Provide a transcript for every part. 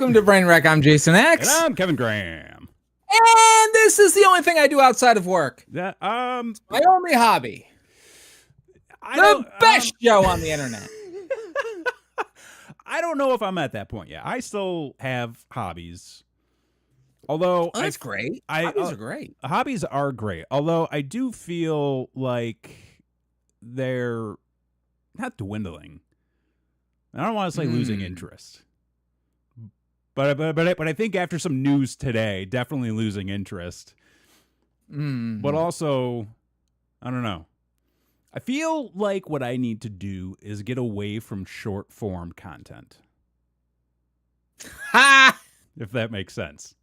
Welcome to Brainwreck. I'm Jason X. And I'm Kevin Graham. And this is the only thing I do outside of work. That My only hobby. The best show on the internet. I don't know if I'm at that point yet. I still have hobbies. Although that's great. Hobbies are great. Hobbies are great. Although I do feel like they're not dwindling. I don't want to say losing interest. But I think after some news today, definitely losing interest. But also, I don't know. I feel like what I need to do is get away from short form content. Ha! If that makes sense.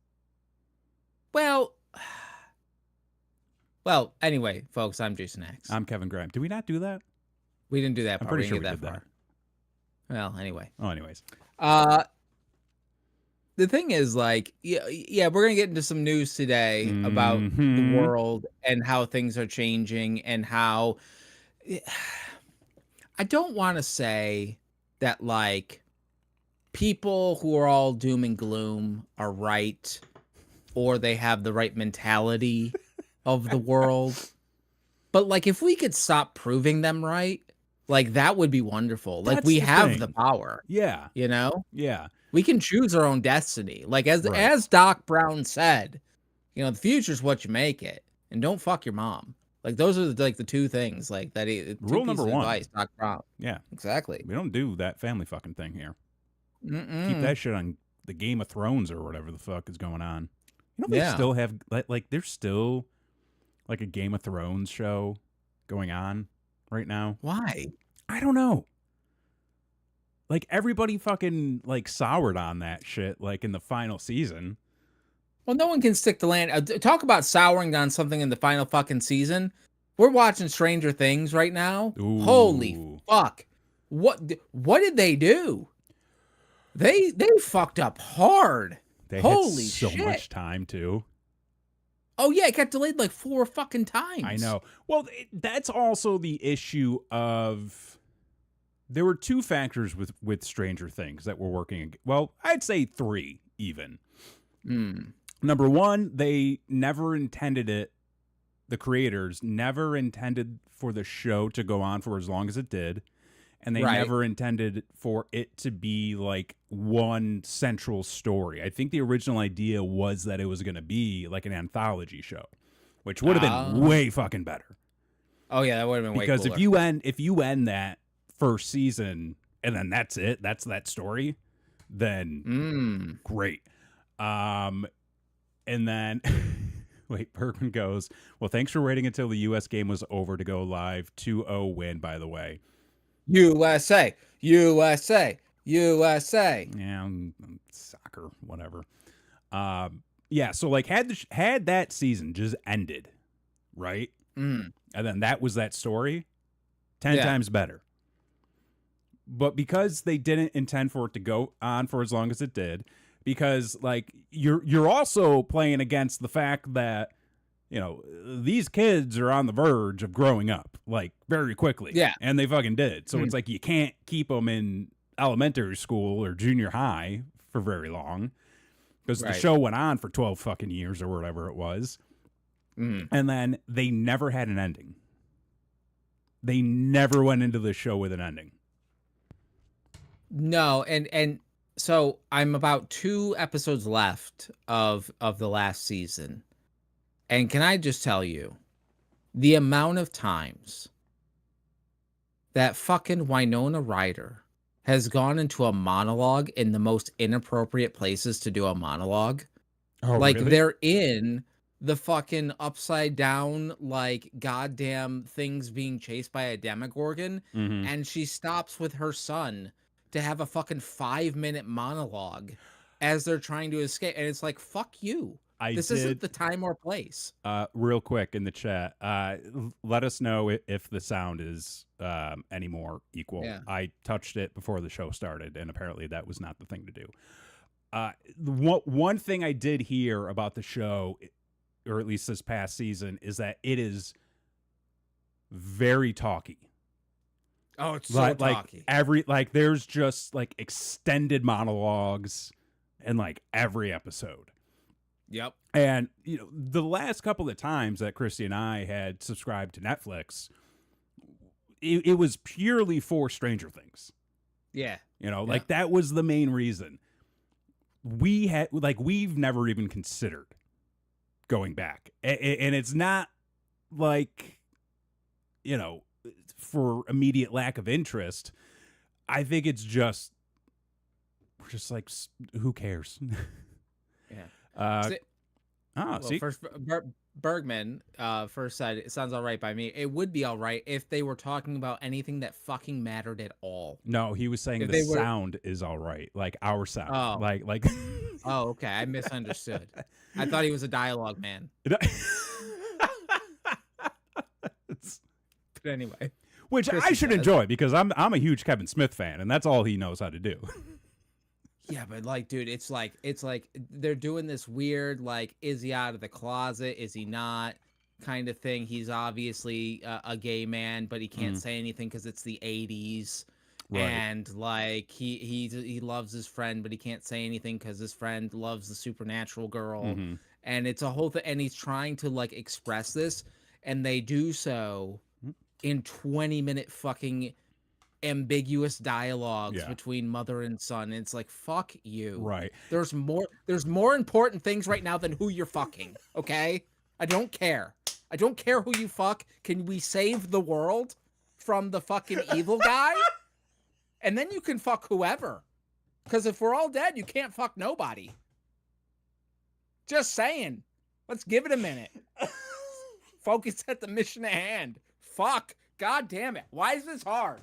Well, anyway, folks, I'm Jason X. I'm Kevin Graham. Did we not do that? We didn't do that part. I'm pretty sure we didn't did get that far. Well, anyway. Oh, anyways. The thing is, like, yeah, we're going to get into some news today about the world and how things are changing and how I don't want to say that, like, people who are all doom and gloom are right or they have the right mentality of the world. But, like, if we could stop proving them right, like, that would be wonderful. Like, we have the power. Yeah. You know? Yeah. We can choose our own destiny. Like, as Doc Brown said, you know, the future's what you make it. And don't fuck your mom. Like, those are the two things. Like, that rule number one. Advice, Doc Brown. Yeah. Exactly. We don't do that family fucking thing here. Keep that shit on the Game of Thrones or whatever the fuck is going on. You know, they still have, like, there's still, like, a Game of Thrones show going on right now. Why? I don't know. Like, everybody fucking, like, soured on that shit, like, in the final season. Well, no one can stick to land. Talk about souring on something in the final fucking season. We're watching Stranger Things right now. Ooh. Holy fuck. What did they do? They fucked up hard. They Holy had so shit. much time, too. Oh, yeah, it got delayed like 4 fucking times. I know. Well, that's also the issue of... There were 2 factors with Stranger Things that were working. Well, I'd say 3 even. Number 1, they never intended it. The creators never intended for the show to go on for as long as it did. And they never intended for it to be like one central story. I think the original idea was that it was going to be like an anthology show, which would have been way fucking better. Oh, yeah, that would have been way cooler. Because if you end that first season and then that's it, that's that story, then great. And then wait, Bergman goes, well, thanks for waiting until the US game was over to go live. 2-0 win, by the way. USA. Yeah, soccer, whatever. Yeah, so like had that season just ended, right? And then that was that story, 10 times better. But because they didn't intend for it to go on for as long as it did, because like you're also playing against the fact that, you know, these kids are on the verge of growing up like very quickly. Yeah. And they fucking did. So it's like you can't keep them in elementary school or junior high for very long because the show went on for 12 fucking years or whatever it was. And then they never had an ending. They never went into the show with an ending. No, and so I'm about 2 episodes left of the last season. And can I just tell you, the amount of times that fucking Winona Ryder has gone into a monologue in the most inappropriate places to do a monologue. Oh, like, really? they're in the fucking upside down, like, goddamn things being chased by a Demogorgon, and she stops with her son to have a fucking 5-minute monologue as they're trying to escape. And it's like, fuck you. This isn't the time or place. Real quick in the chat, let us know if the sound is any more equal. Yeah. I touched it before the show started, and apparently that was not the thing to do. One thing I did hear about the show, or at least this past season, is that it is very talky. Oh, it's so talky. There's just like extended monologues in like every episode. Yep. And the last couple of times that Christy and I had subscribed to Netflix, it was purely for Stranger Things. Yeah. Like that was the main reason. We've never even considered going back. And it's not like, for immediate lack of interest. I think it's just, we're just like, who cares? Yeah. See? First, Bergman first said, it sounds all right by me. It would be all right if they were talking about anything that fucking mattered at all. No, he was saying the sound is all right. Like our sound. Oh. Like Oh, okay. I misunderstood. I thought he was a dialogue man. But anyway. Which I should enjoy because I'm a huge Kevin Smith fan, and that's all he knows how to do. Yeah, but like, dude, it's like they're doing this weird, like, is he out of the closet? Is he not? Kind of thing. He's obviously a gay man, but he can't say anything because it's the 80s. Right. And like he loves his friend, but he can't say anything because his friend loves the supernatural girl. And it's a whole thing. And he's trying to like express this, and they do so in 20-minute fucking ambiguous dialogues between mother and son. And it's like, fuck you. Right. There's more important things right now than who you're fucking. Okay. I don't care. I don't care who you fuck. Can we save the world from the fucking evil guy? And then you can fuck whoever. Because if we're all dead, you can't fuck nobody. Just saying. Let's give it a minute. Focus at the mission at hand. Fuck. God damn it. Why is this hard?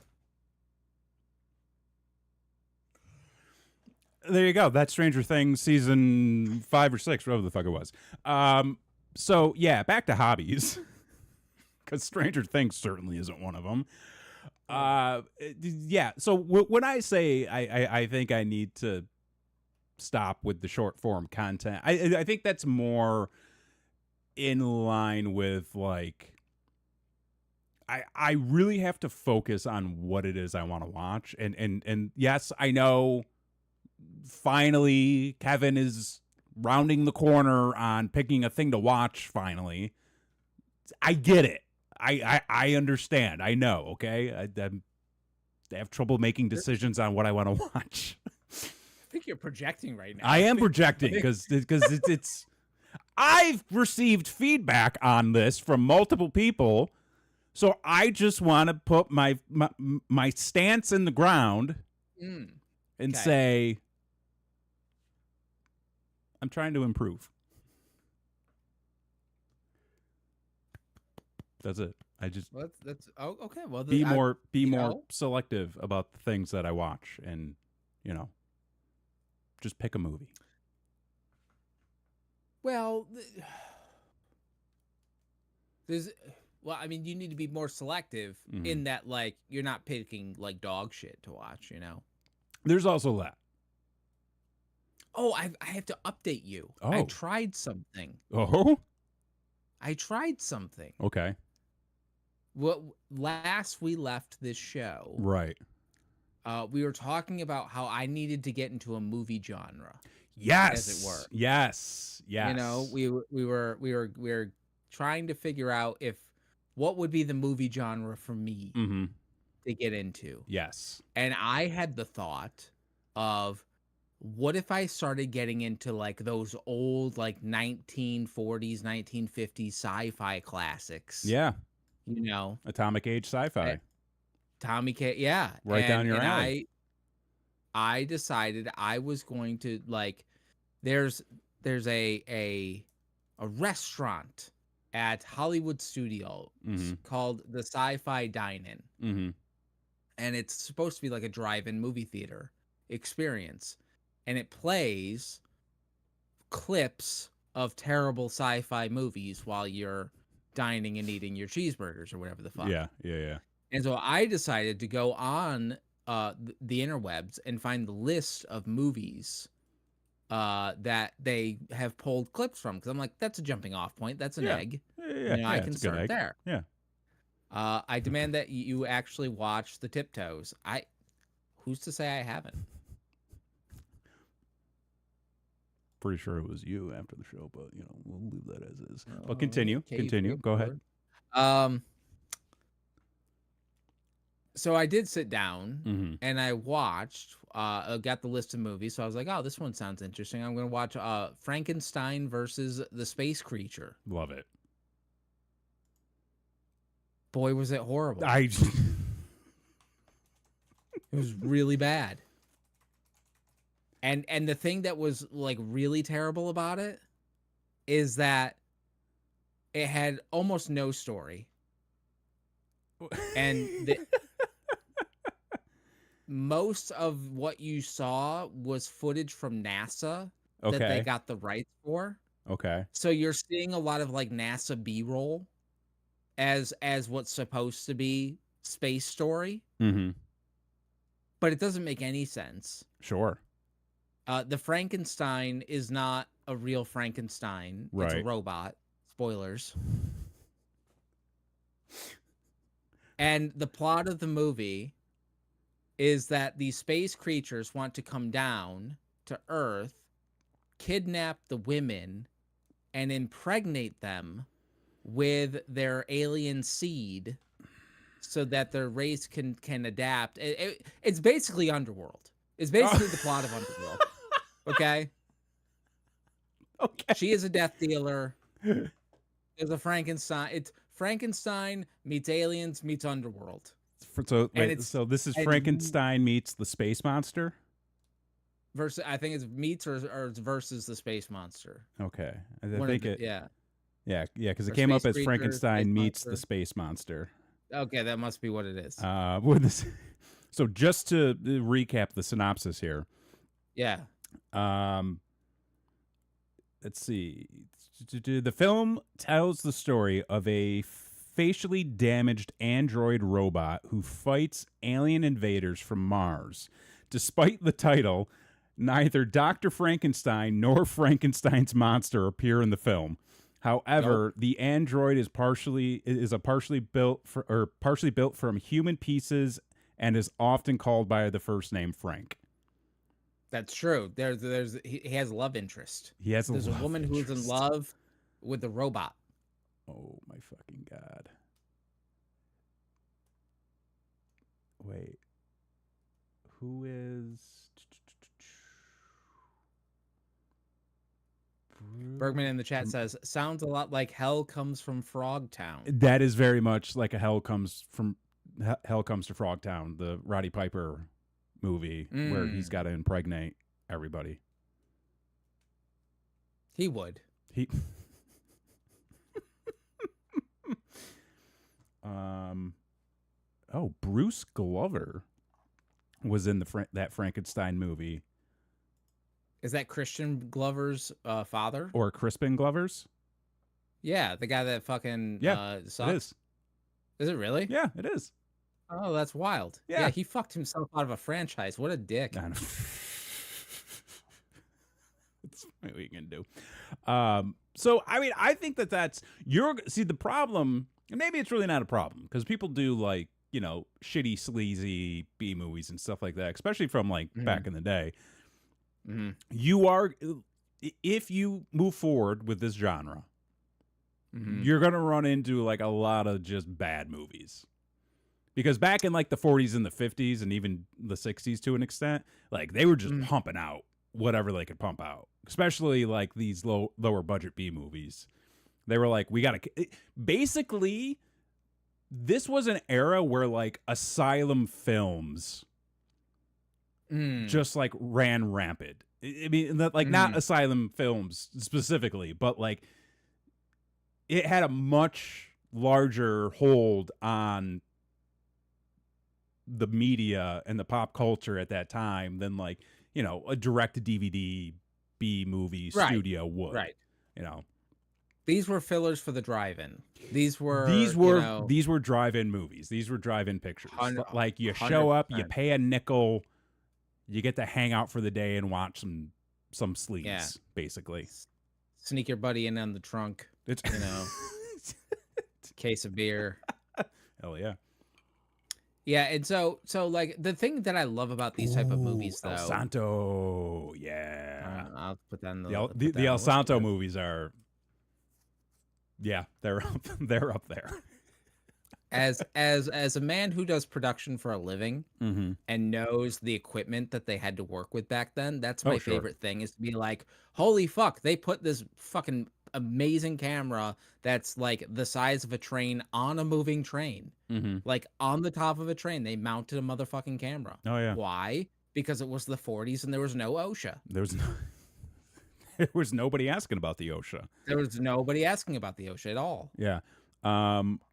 There you go. That's Stranger Things season 5 or 6, whatever the fuck it was. So, yeah, back to hobbies. Because Stranger Things certainly isn't one of them. Yeah, so when I say I think I need to stop with the short form content, I think that's more in line with, like, I really have to focus on what it is I want to watch. And yes, I know finally Kevin is rounding the corner on picking a thing to watch finally. I get it. I understand. I know, okay? I have trouble making decisions on what I want to watch. I think you're projecting right now. I am projecting because it's I've received feedback on this from multiple people, so I just want to put my stance in the ground and say I'm trying to improve. That's it. I just that's okay. Well, be more selective about the things that I watch, and just pick a movie. Well, I mean, you need to be more selective in that, like, you're not picking like dog shit to watch. There's also that. Oh, I have to update you. Oh. I tried something. Oh. I tried something. Okay. Last we left this show, right? We were talking about how I needed to get into a movie genre. Yes, as it were. Yes. We were trying to figure out what would be the movie genre for me to get into. Yes. And I had the thought of, what if I started getting into like those old like 1940s, 1950s sci-fi classics? Yeah. Atomic Age sci-fi. Tommy K, yeah. Right down your alley. I decided I was going to, like, there's a restaurant at Hollywood Studios called the Sci-Fi Dine-In. And it's supposed to be like a drive-in movie theater experience. And it plays clips of terrible sci-fi movies while you're dining and eating your cheeseburgers or whatever the fuck. Yeah. And so I decided to go on the interwebs and find the list of movies that they have pulled clips from. Because I'm like, that's a jumping off point. That's an egg. Yeah, I can start there. Yeah. I demand that you actually watch The Tiptoes. Who's to say I haven't? pretty sure it was you after the show, but we'll leave that as is. But continue. Go ahead. So I did sit down Mm-hmm. and I watched, got the list of movies. So I was like, oh, this one sounds interesting. I'm going to watch Frankenstein versus the Space Creature. Love it. Boy, was it horrible. It was really bad. And the thing that was like really terrible about it is that it had almost no story. And most of what you saw was footage from NASA that they got the rights for. Okay. So you're seeing a lot of like NASA B-roll as what's supposed to be space story. Mm-hmm. But it doesn't make any sense. Sure. The Frankenstein is not a real Frankenstein. Right. It's a robot. Spoilers. And the plot of the movie is that these space creatures want to come down to Earth, kidnap the women, and impregnate them with their alien seed so that their race can adapt. It's basically Underworld. It's basically the plot of Underworld. Okay? Okay. She is a death dealer. There's a Frankenstein. It's Frankenstein meets aliens meets Underworld. So this is Frankenstein meets the space monster? Versus, I think it's meets or it's versus the space monster. Okay. I think it. Yeah. Yeah, because it came up as Frankenstein meets the space monster. Okay, that must be what it is. So just to recap the synopsis here. Yeah. Let's see. The film tells the story of a facially damaged android robot who fights alien invaders from Mars. Despite the title, neither Dr. Frankenstein nor Frankenstein's monster appear in the film. However, the android is partially built from human pieces and is often called by the first name Frank. That's true. He has a love interest. There's a woman who's in love with the robot. Oh my fucking God. Wait. Who is Bergman in the chat says, sounds a lot like Hell Comes from Frogtown. That is very much like a Hell Comes to Frogtown, the Roddy Piper movie where he's got to impregnate everybody. He would. Bruce Glover was in that Frankenstein movie. Is that Christian Glover's father? Or Crispin Glover's? Yeah, the guy that fucking sucks. It is. Is it really? Yeah, it is. Oh, that's wild. Yeah, he fucked himself out of a franchise. What a dick. I know. That's what we can do. So, I mean, I think that's the problem, and maybe it's really not a problem, because people do like, shitty, sleazy B movies and stuff like that, especially from like back in the day. Mm-hmm. If you move forward with this genre, you're going to run into like a lot of just bad movies. Because back in like the 40s and the 50s and even the 60s to an extent, like they were just pumping out whatever they could pump out, especially like these lower budget B movies. They were like, we got to basically, this was an era where like asylum films just like ran rampant. I mean, like not asylum films specifically, but like it had a much larger hold on the media and the pop culture at that time than like, a direct DVD B movie studio would. Right. These were fillers for the drive-in. These were drive-in movies. These were drive-in pictures. Like you 100%. show up, you pay a nickel, you get to hang out for the day and watch some sleeves, basically. Sneak your buddy in on the trunk. Case of beer. Hell yeah. Yeah, and so like the thing that I love about these type of Ooh, movies El though, Santo. Yeah. I'll put that in The El the list Santo here. movies are, yeah, they're they're up there. As a man who does production for a living Mm-hmm. and knows the equipment that they had to work with back then, that's Oh, my sure. favorite thing is to be like, holy fuck, they put this fucking amazing camera that's like the size of a train on a moving train. Mm-hmm. Like on the top of a train, they mounted a motherfucking camera. Oh, yeah. Why? Because it was the 40s and there was no OSHA. There was no, there was nobody asking about the OSHA. There was nobody asking about the OSHA at all. Yeah.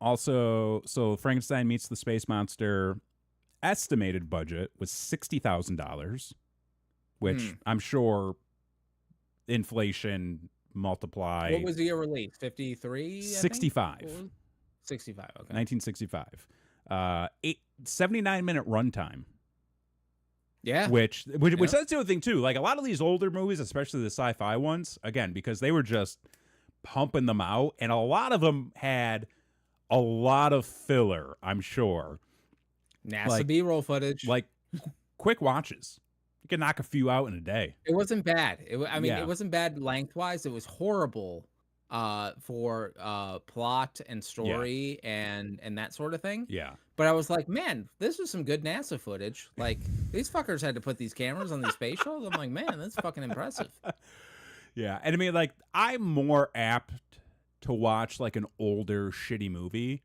Also, so Frankenstein meets the Space Monster estimated budget was $60,000, which Hmm. I'm sure inflation multiply What was the year release? 53, I think? 65. 65, okay. 1965. 79-minute runtime. Yeah. Which Yeah. that's the other thing too. Like a lot of these older movies, especially the sci-fi ones, again, because they were just pumping them out, and a lot of them had a lot of filler, I'm sure. NASA Like B-roll footage. like quick watches. You can knock a few out in a day. It wasn't bad. I mean, Yeah. it wasn't bad lengthwise. It was horrible for plot and story and that sort of thing. Yeah. But I was like, man, this is some good NASA footage. Like these fuckers had to put these cameras on these space shuttles. I'm like, man, that's fucking impressive. Yeah. And I mean, like, I'm more apt to watch like an older shitty movie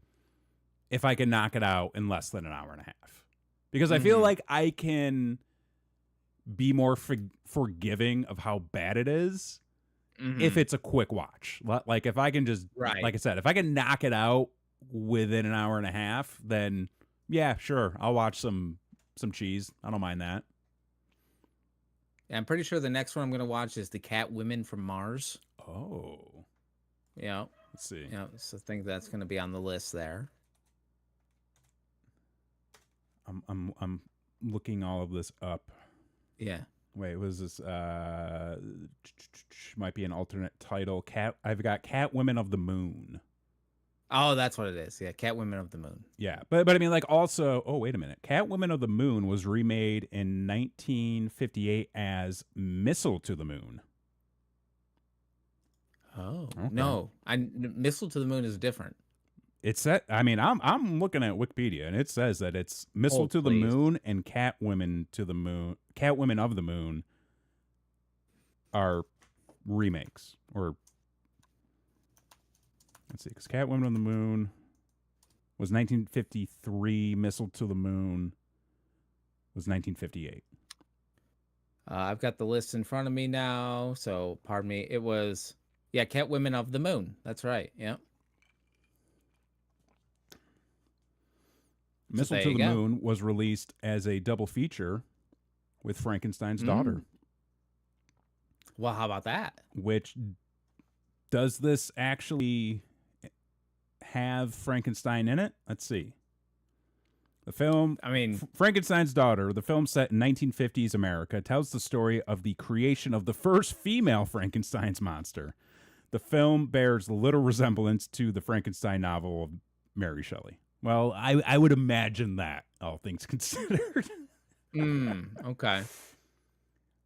if I can knock it out in less than an hour and a half. Because I feel like I can be more forgiving of how bad it is if it's a quick watch. Like if I can just, Right. like I said, if I can knock it out within an hour and a half, then yeah, sure, I'll watch some cheese. I don't mind that. I'm pretty sure the next one I'm gonna watch is the Cat Women from Mars. Oh, Yeah. let's see. Yeah. So I think that's gonna be on the list there. I'm looking all of this up. Yeah. Wait, was this might be an alternate title. I've got Cat Women of the Moon. Oh, that's what it is. Yeah, Cat Women of the Moon. Yeah, but I mean, like, also, oh, wait a minute. Cat Women of the Moon was remade in 1958 as Missile to the Moon. Oh. Okay. No. Missile to the Moon is different. It said, I mean, I'm looking at Wikipedia, and it says that it's Missile to the Moon and Cat Women to the Moon. Cat Women of the Moon are remakes, or let's see, because Cat Women of the Moon was 1953. Missile to the Moon was 1958. I've got the list in front of me now, so pardon me. It was, yeah, Cat Women of the Moon. That's right. Yeah. Missile to the Moon was released as a double feature with Frankenstein's daughter. Well, how about that? Which, does this actually have Frankenstein in it? Let's see. The film, I mean, Frankenstein's Daughter, the film set in 1950s America, tells the story of the creation of the first female Frankenstein's monster. The film bears little resemblance to the Frankenstein novel of Mary Shelley. Well, I would imagine that, all things considered. Okay.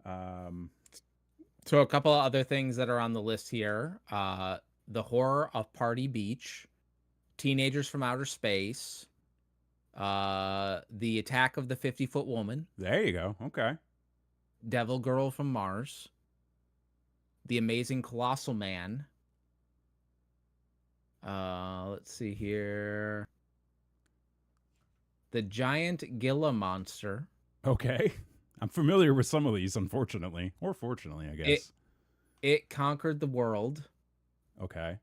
So a couple of other things that are on the list here. The Horror of Party Beach, Teenagers from Outer Space, The Attack of the 50-Foot Woman. There you go. Okay. Devil Girl from Mars, The Amazing Colossal Man. Let's see here. The Giant Gila Monster. Okay. I'm familiar with some of these, unfortunately. Or fortunately, I guess. It Conquered the World. Okay.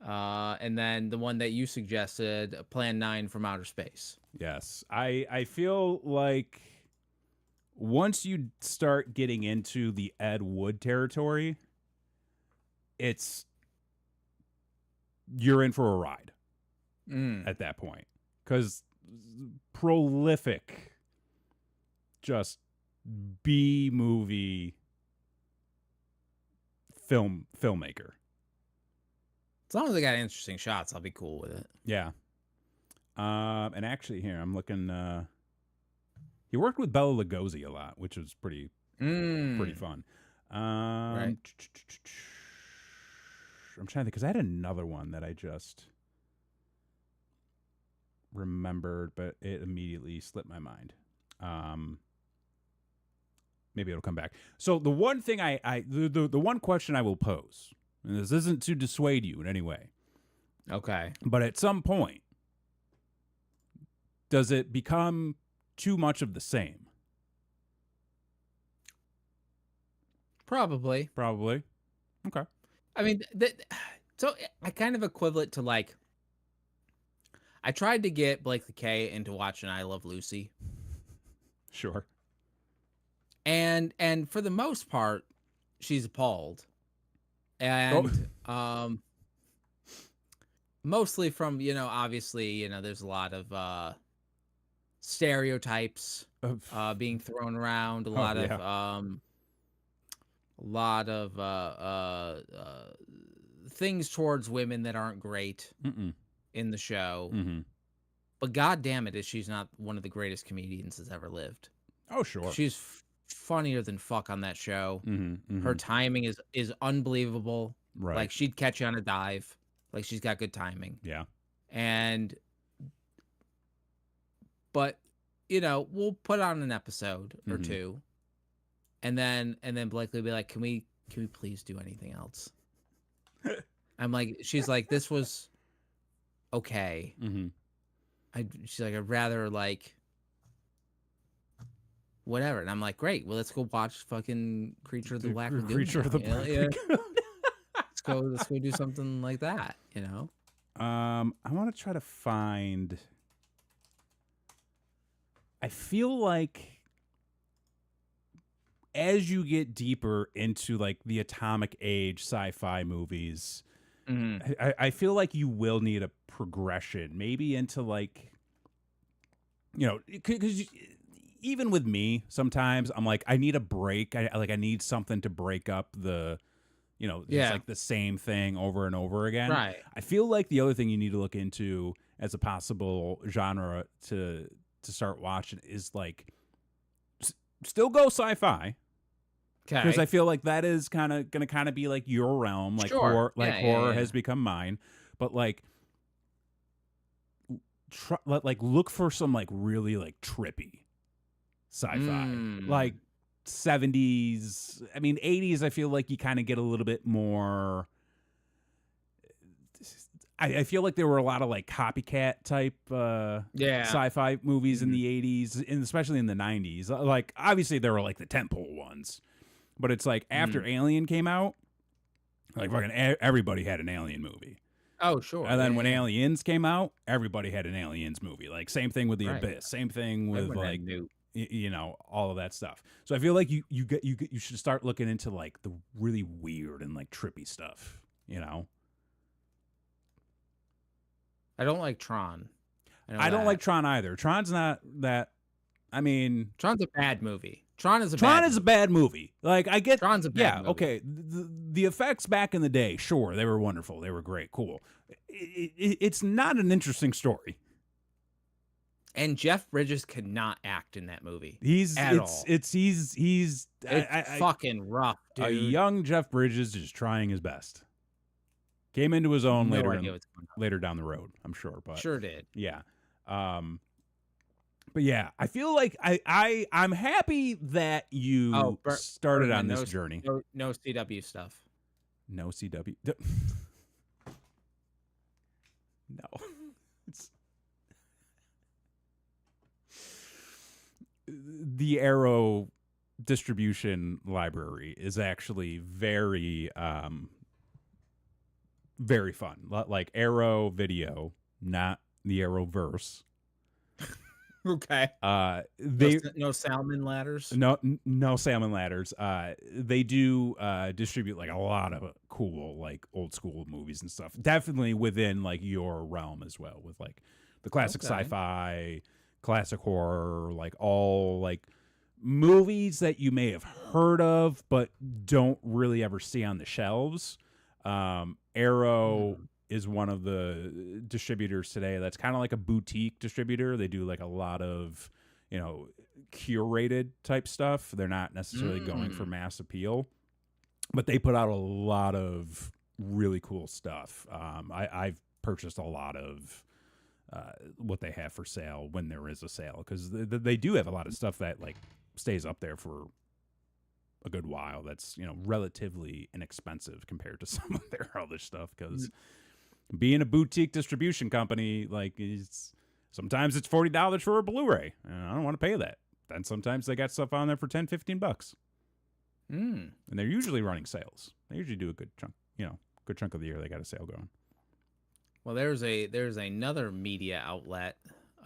And then the one that you suggested, Plan 9 from Outer Space. Yes. I feel like once you start getting into the Ed Wood territory, you're in for a ride at that point. Because prolific, just B-movie filmmaker. As long as they got interesting shots, I'll be cool with it. Yeah. And actually, here I'm looking. He worked with Bela Lugosi a lot, which was pretty Mm, fun. right. I'm trying to think because I had another one that I just remembered, but it immediately slipped my mind. Maybe it'll come back. So the one thing the one question I will pose, and this isn't to dissuade you in any way, Okay. but at some point, does it become too much of the same? Probably. Probably. Okay. I mean, so I kind of equivalent to like I tried to get Blake the K into watching I Love Lucy, Sure. and for the most part, she's appalled, Oh. and mostly from obviously there's a lot of stereotypes being thrown around, a Oh lot of yeah. things towards women that aren't great Mm-mm. in the show. Mm-hmm. But god damn it, is she's not one of the greatest comedians that's ever lived. Oh sure. She's funnier than fuck on that show. Mm-hmm. Mm-hmm. Her timing is unbelievable. Right. Like she'd catch you on a dive. Like she's got good timing. Yeah. But we'll put on an episode or Mhm. two, and then Blake will be like, "Can we please do anything else?" I'm like, she's like, "This was okay." Mm-hmm. She's like, "I'd rather like whatever," and I'm like, "Great, well, let's go watch fucking Creature of the Black Lagoon. Creature of the now, Black yeah. Lagoon. Let's go do something like that, I want to try to find. I feel like as you get deeper into like the atomic age sci-fi movies, Mhm. I feel like you will need a progression, maybe into like, because even with me, sometimes I'm like, I need a break. I need something to break up the, it's Yeah. like the same thing over and over again. Right. I feel like the other thing you need to look into as a possible genre to start watching is like still go sci-fi. Okay. Because I feel like that is kind of going to kind of be like your realm, like Sure. horror Yeah. has become mine. But like, look for some like really like trippy sci-fi, like 70s. I mean, 80s. I feel like you kind of get a little bit more. I feel like there were a lot of like copycat type sci-fi movies in the 80s, and especially in the 90s. Like obviously there were like the tentpole ones, but it's like after Alien came out, like fucking everybody had an Alien movie. Oh sure. And then when Aliens came out, everybody had an Aliens movie. Like same thing with the Right. Abyss, same thing with Everyone had like new. all of that stuff. So I feel like you should start looking into like the really weird and like trippy stuff. I don't like Tron. I don't like Tron either. Tron's not that. I mean, Tron's a bad movie. Tron is a bad movie. Like I get Tron's a bad movie. Okay. The effects back in the day, sure, they were wonderful. They were great, cool. It's not an interesting story. And Jeff Bridges could not act in that movie. He's fucking rough, dude. A young Jeff Bridges just trying his best. Came into his own later down the road, I'm sure. But sure did. Yeah. But yeah, I feel like I'm happy that you started on this journey. No CW stuff. No CW. No. The Arrow distribution library is actually very very fun. Like Arrow Video, not the Arrowverse. Okay. No salmon ladders. No salmon ladders. They do distribute like a lot of cool like old school movies and stuff. Definitely within like your realm as well, with like the classic sci-fi, classic horror, like all like movies that you may have heard of but don't really ever see on the shelves. Arrow is one of the distributors today that's kind of like a boutique distributor. They do like a lot of, curated type stuff. They're not necessarily going for mass appeal, but they put out a lot of really cool stuff. I've purchased a lot of what they have for sale when there is a sale, because they do have a lot of stuff that like stays up there for a good while. That's relatively inexpensive compared to some of their other stuff, because being a boutique distribution company, like, sometimes it's $40 for a Blu-ray, and I don't want to pay that. Then sometimes they got stuff on there for $10-15, and they're usually running sales. They usually do a good chunk, good chunk of the year. They got a sale going. Well, there's another media outlet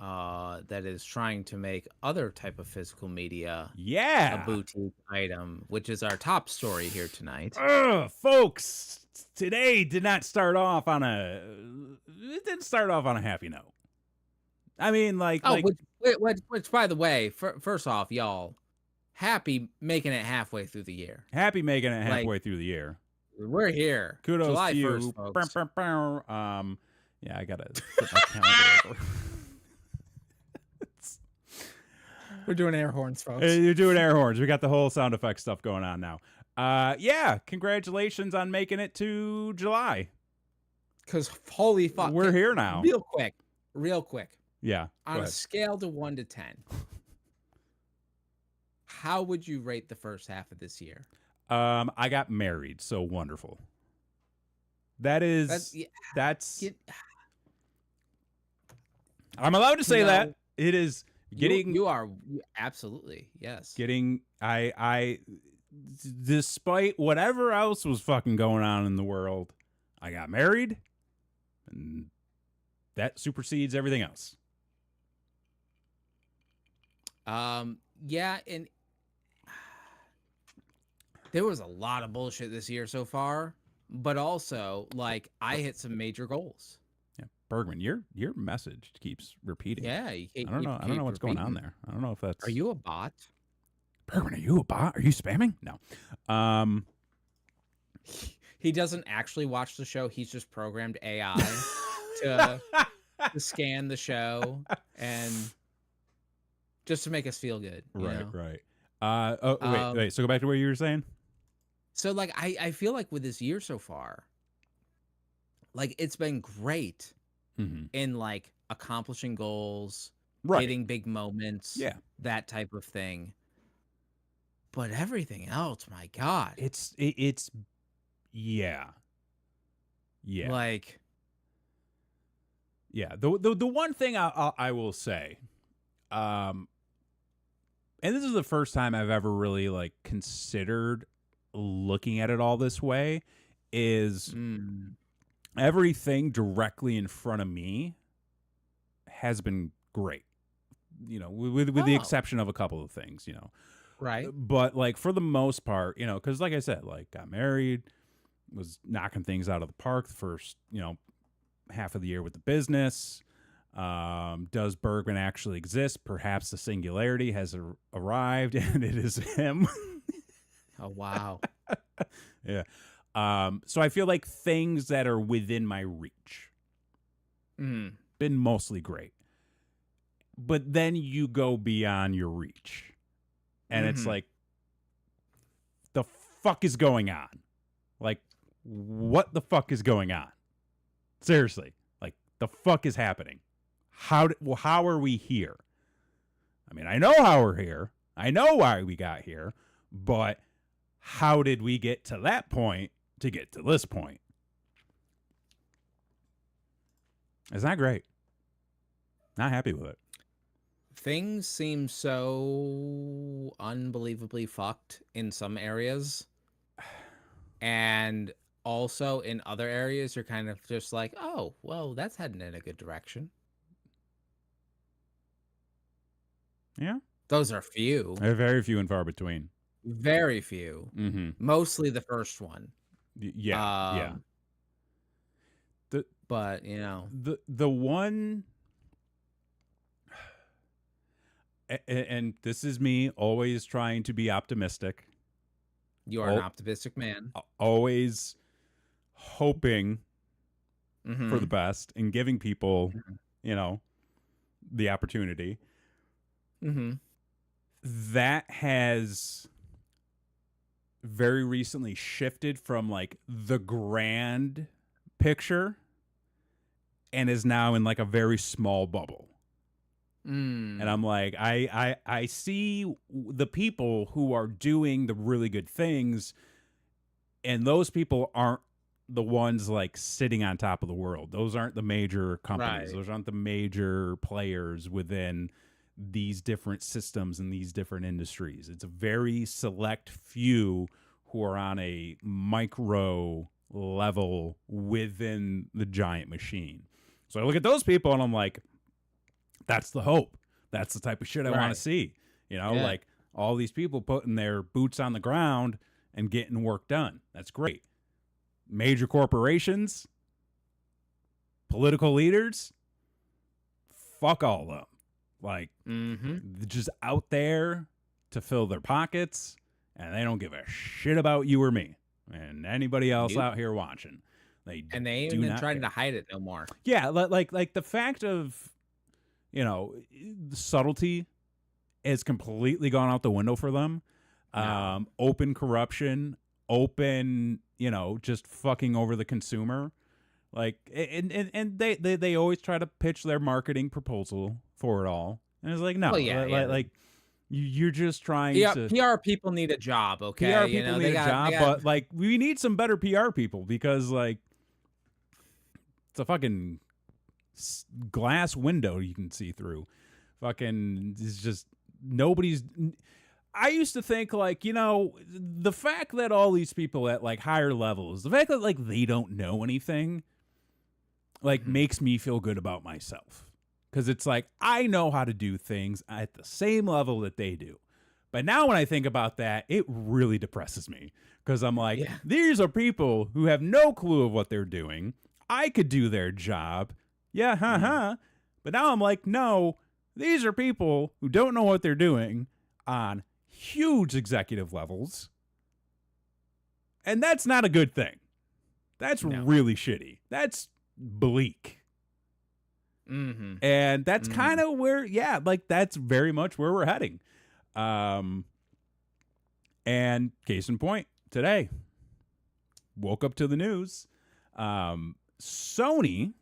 that is trying to make other type of physical media a boutique item, which is our top story here tonight. Folks, today did not start off on a happy note. I mean, which by the way, first off, y'all, happy making it halfway through the year. Happy making it halfway through the year. We're here. Kudos July to you. 1st, folks. Yeah, I gotta put my calendar over. We're doing air horns, folks. You're doing air horns. We got the whole sound effect stuff going on now. Yeah, congratulations on making it to July. Because holy fuck, we're here now. Real quick. Yeah. On a scale to 1 to 10, how would you rate the first half of this year? I got married, so wonderful. That's I'm allowed to say that. It is getting. You are absolutely, yes. Getting I despite whatever else was fucking going on in the world, I got married, and that supersedes everything else. Yeah, and there was a lot of bullshit this year so far, but also like I hit some major goals. Yeah, Bergman, your message keeps repeating. Yeah, I don't know what's going on there. I don't know if that's. Are you a bot? Bergman, are you a bot? Are you spamming? No. He doesn't actually watch the show. He's just programmed AI to scan the show and just to make us feel good. Right. Wait. So go back to what you were saying. So like I feel like with this year so far, like it's been great in like accomplishing goals, hitting big moments, that type of thing. But everything else, my God, it's yeah. Like, yeah. The one thing I will say, and this is the first time I've ever really like considered looking at it all this way, is everything directly in front of me has been great. With the exception of a couple of things, right. But like for the most part, because like I said, like got married, was knocking things out of the park the first, half of the year with the business. Does Bergman actually exist? Perhaps the singularity has arrived and it is him. Oh, wow. Yeah. So I feel like things that are within my reach been mostly great. But then you go beyond your reach. And it's like, the fuck is going on? Like, what the fuck is going on? Seriously. Like, the fuck is happening? How are we here? I mean, I know how we're here. I know why we got here. But how did we get to that point to get to this point? It's not great. Not happy with it. Things seem so unbelievably fucked in some areas. And also in other areas, you're kind of just like, oh, well, that's heading in a good direction. Yeah. Those are few. They're very few and far between. Very few. Mostly the first one. Yeah. But, the one... And this is me always trying to be optimistic. You are an optimistic man. Always hoping for the best and giving people, you know, the opportunity. That has very recently shifted from like the grand picture and is now in like a very small bubble. And I'm like, I see the people who are doing the really good things, and those people aren't the ones like sitting on top of the world. Those aren't the major companies. Right. Those aren't the major players within these different systems and these different industries. It's a very select few who are on a micro level within the giant machine. So I look at those people and I'm like, that's the hope. That's the type of shit I want to see. You know, like all these people putting their boots on the ground and getting work done. That's great. Major corporations, political leaders, fuck all of them. Like, just out there to fill their pockets, and they don't give a shit about you or me and anybody else out here watching. They ain't even trying to hide it no more. Yeah, like the fact of, you know, the subtlety has completely gone out the window for them. No. Open corruption, open, you know, just fucking over the consumer. Like, and they always try to pitch their marketing proposal for it all. And it's like, no, like you're just trying to. PR people need a job, okay? PR people need a job, but like we need some better PR people because like it's a fucking glass window you can see through. Fucking, it's just nobody's. I used to think like, you know, the fact that all these people at like higher levels, the fact that like they don't know anything, like makes me feel good about myself. Because it's like, I know how to do things at the same level that they do. But now when I think about that, it really depresses me. Because I'm like, these are people who have no clue of what they're doing. I could do their job. Yeah, But now I'm like, no, these are people who don't know what they're doing on huge executive levels. And that's not a good thing. That's really shitty. That's bleak. And that's kind of where, like that's very much where we're heading. And case in point, today, woke up to the news. Sony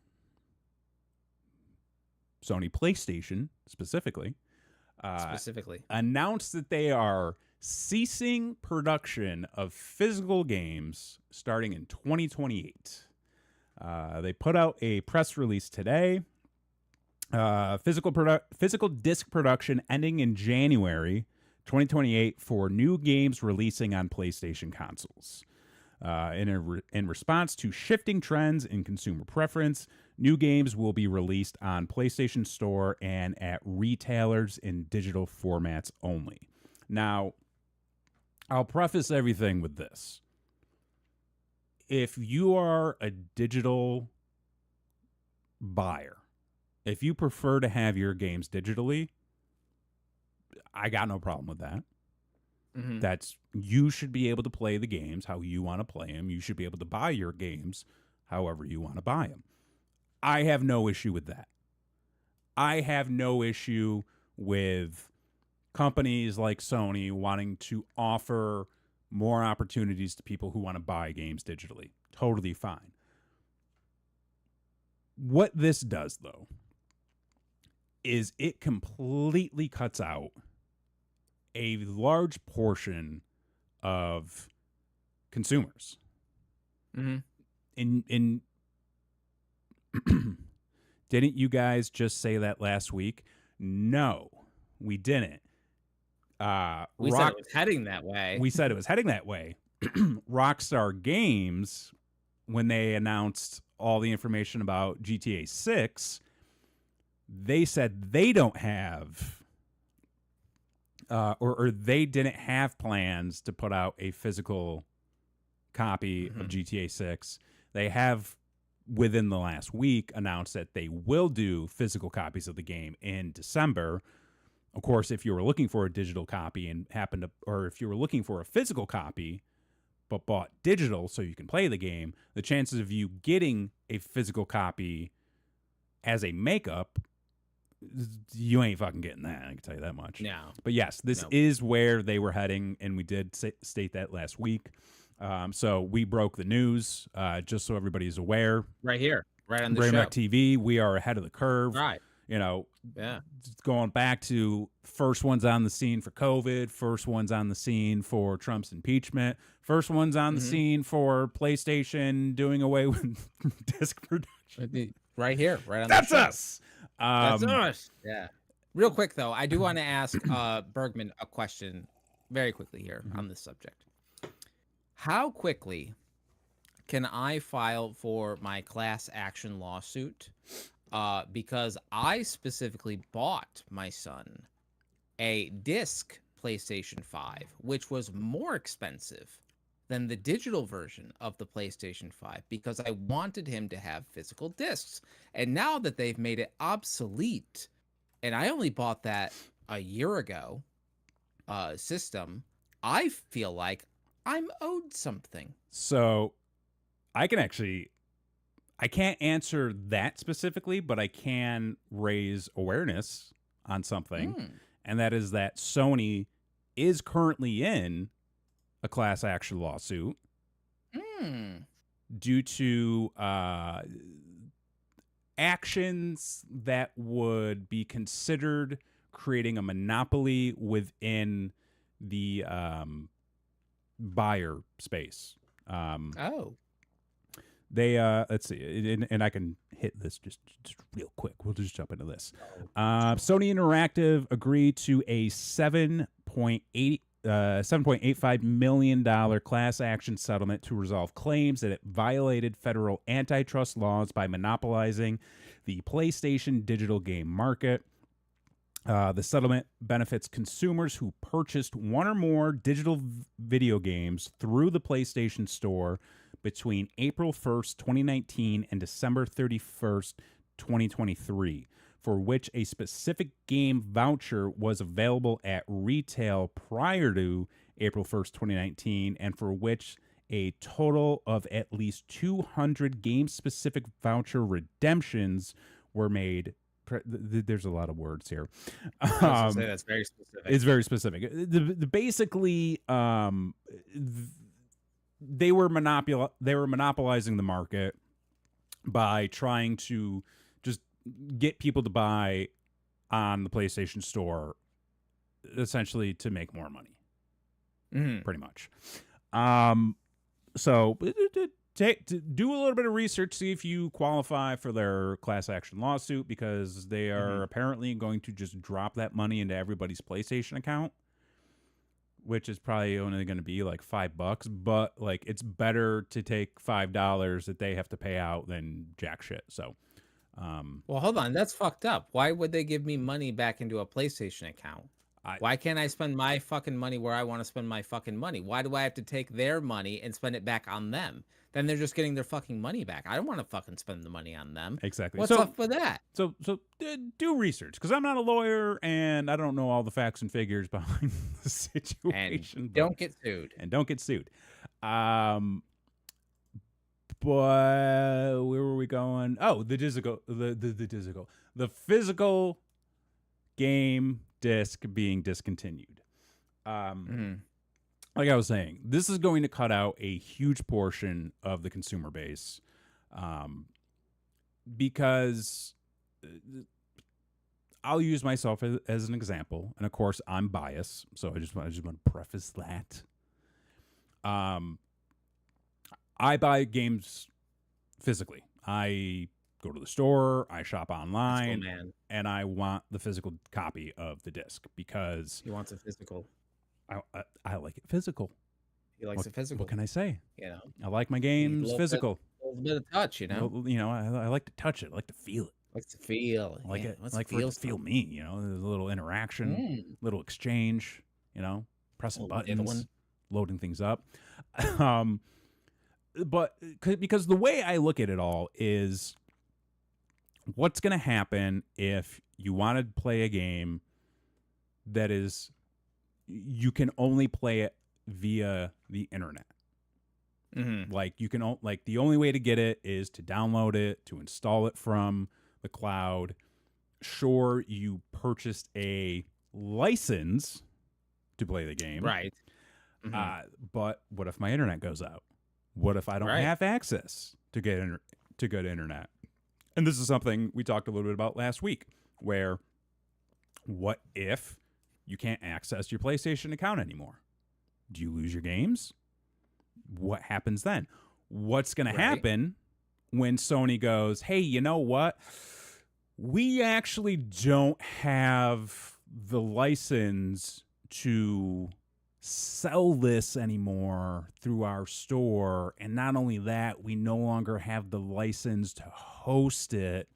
PlayStation specifically, announced that they are ceasing production of physical games starting in 2028. They put out a press release today. Physical disc production ending in January 2028 for new games releasing on PlayStation consoles. In response to shifting trends in consumer preference, new games will be released on PlayStation Store and at retailers in digital formats only. Now, I'll preface everything with this. If you are a digital buyer, if you prefer to have your games digitally, I got no problem with that. That's, you should be able to play the games how you want to play them. You should be able to buy your games however you want to buy them. I have no issue with that. I have no issue with companies like Sony wanting to offer more opportunities to people who want to buy games digitally. Totally fine. What this does, though, is it completely cuts out a large portion of consumers. In didn't you guys just say that last week? No, we didn't. We said it was heading that way. We said it was heading that way. Rockstar Games, when they announced all the information about GTA 6, they said they don't have or they didn't have plans to put out a physical copy of GTA 6. They have, within the last week, announced that they will do physical copies of the game in December. Of course, if you were looking for a digital copy and happened to, or if you were looking for a physical copy but bought digital so you can play the game, the chances of you getting a physical copy as a makeup, you ain't fucking getting that. I can tell you that much. No. But yes, this is where they were heading, and we did state that last week. So we broke the news, just so everybody's aware. Right here, right on the Brain show. Wreck TV, we are ahead of the curve. Right. You know, Yeah. going back to first ones on the scene for COVID, first ones on the scene for Trump's impeachment, first ones on the scene for PlayStation doing away with disc production. Right here, right on That's the show. us. That's us. Yeah. Real quick, though, I do want to ask Bergman a question very quickly here on this subject. How quickly can I file for my class action lawsuit? Because I specifically bought my son a disc PlayStation 5, which was more expensive than the digital version of the PlayStation 5 because I wanted him to have physical discs. And now that they've made it obsolete, and I only bought that a year ago, system, I feel like I'm owed something. So I can't answer that specifically, but I can raise awareness on something, and that is that Sony is currently in a class action lawsuit due to actions that would be considered creating a monopoly within the buyer space. They let's see, and I can hit this just real quick. We'll just jump into this. Sony Interactive agreed to a $7.85 million class action settlement to resolve claims that it violated federal antitrust laws by monopolizing the PlayStation digital game market. The settlement benefits consumers who purchased one or more digital video games through the PlayStation Store between April 1st, 2019 and December 31st, 2023, for which a specific game voucher was available at retail prior to April 1st, 2019, and for which a total of at least 200 game-specific voucher redemptions were made. There's a lot of words here. That's very specific. It's very specific. Basically, they were monopolizing the market by trying to just get people to buy on the PlayStation Store, essentially to make more money, pretty much. So do a little bit of research, see if you qualify for their class action lawsuit, because they are apparently going to just drop that money into everybody's PlayStation account, which is probably only going to be like $5, but like it's better to take $5 that they have to pay out than jack shit. So, well, hold on, that's fucked up. Why would they give me money back into a PlayStation account? Why can't I spend my fucking money where I want to spend my fucking money? Why do I have to take their money and spend it back on them? Then they're just getting their fucking money back. I don't want to fucking spend the money on them. Exactly. What's up with that? So do research, because I'm not a lawyer and I don't know all the facts and figures behind the situation. And don't get sued. But where were we going? Oh, the physical game disc being discontinued. Like I was saying, this is going to cut out a huge portion of the consumer base, because I'll use myself as an example, and of course I'm biased, so I just want to preface that. I buy games physically. I go to the store, I shop online, and I want the physical copy of the disc because he wants a physical. I like it physical. He likes it physical. What can I say? You know, I like my games physical. A little bit of touch, you know. I like to touch it. I like to feel it. Likes to feel. I like it. I like for it to feel me. You know, there's a little interaction, little exchange. You know, pressing buttons, loading things up. But because the way I look at it all is, what's going to happen if you want to play a game that is, you can only play it via the internet? Like you can like the only way to get it is to download it, to install it from the cloud. Sure, you purchased a license to play the game, Right. but what if my internet goes out? What if I don't Right. have access to get to good internet? And this is something we talked a little bit about last week, where what if you can't access your PlayStation account anymore? Do you lose your games? What happens then? What's going to happen when Sony goes, hey, you know what? We actually don't have the license to sell this anymore through our store. And not only that, we no longer have the license to host it.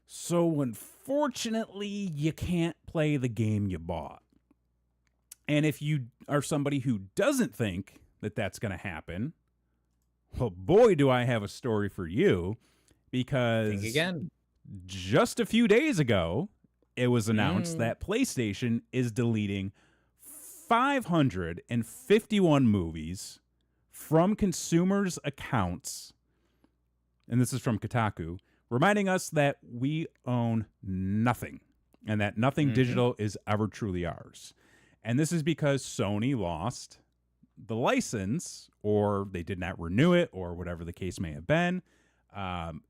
So unfortunately, you can't play the game you bought. And if you are somebody who doesn't think that that's going to happen, well, boy, do I have a story for you, because Think again. Just a few days ago, it was announced that PlayStation is deleting 551 movies from consumers' accounts, and this is from Kotaku, reminding us that we own nothing and that nothing digital is ever truly ours. And this is because Sony lost the license, or they did not renew it, or whatever the case may have been.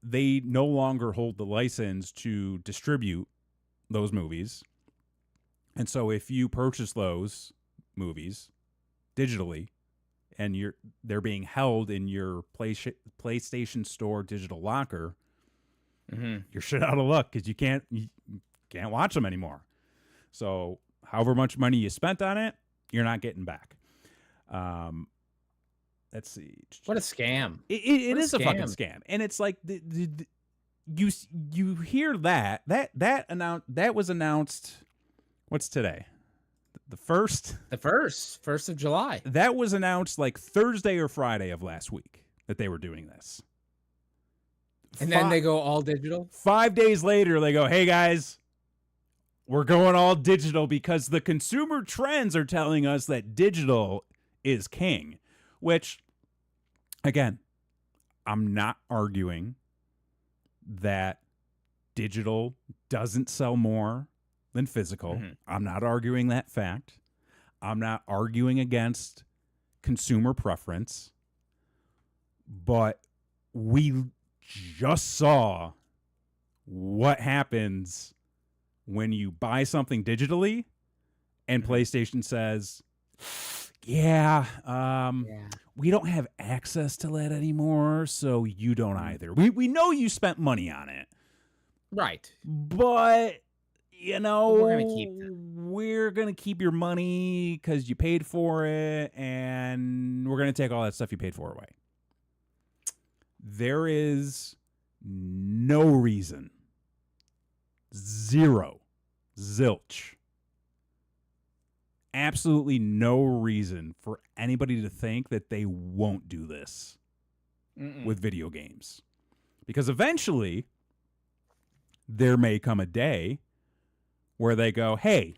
They no longer hold the license to distribute those movies. And so if you purchase those movies digitally and they're being held in your PlayStation Store digital locker, you're shit out of luck, because you can't watch them anymore. So however much money you spent on it, you're not getting back. Let's see. What a scam! It is a fucking scam, and it's like you hear that was announced. What's today? The first. The first of July. That was announced like Thursday or Friday of last week that they were doing this. And then they go all digital? 5 days later, they go, hey, guys, we're going all digital because the consumer trends are telling us that digital is king. Which, again, I'm not arguing that digital doesn't sell more than physical. I'm not arguing that fact. I'm not arguing against consumer preference. But we just saw what happens when you buy something digitally and PlayStation says, yeah, we don't have access to that anymore, so you don't either. We know you spent money on it. Right. But, you know, we're going to keep your money because you paid for it, and we're going to take all that stuff you paid for away. There is no reason, zilch, absolutely no reason for anybody to think that they won't do this with video games. Because eventually, there may come a day where they go, hey,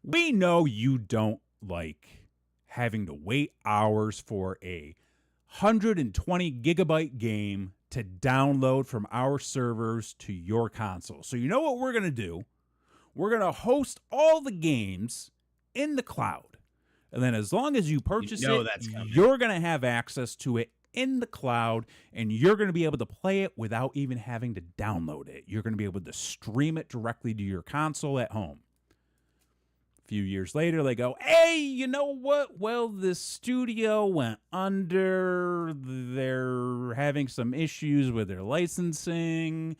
we know you don't like having to wait hours for a 120 gigabyte game to download from our servers to your console. So you know what we're going to do? We're going to host all the games in the cloud. And then as long as you purchase you're going to have access to it in the cloud, and you're going to be able to play it without even having to download it. You're going to be able to stream it directly to your console at home. A few years later, they go, hey, you know what? Well, the studio went under. They're having some issues with their licensing.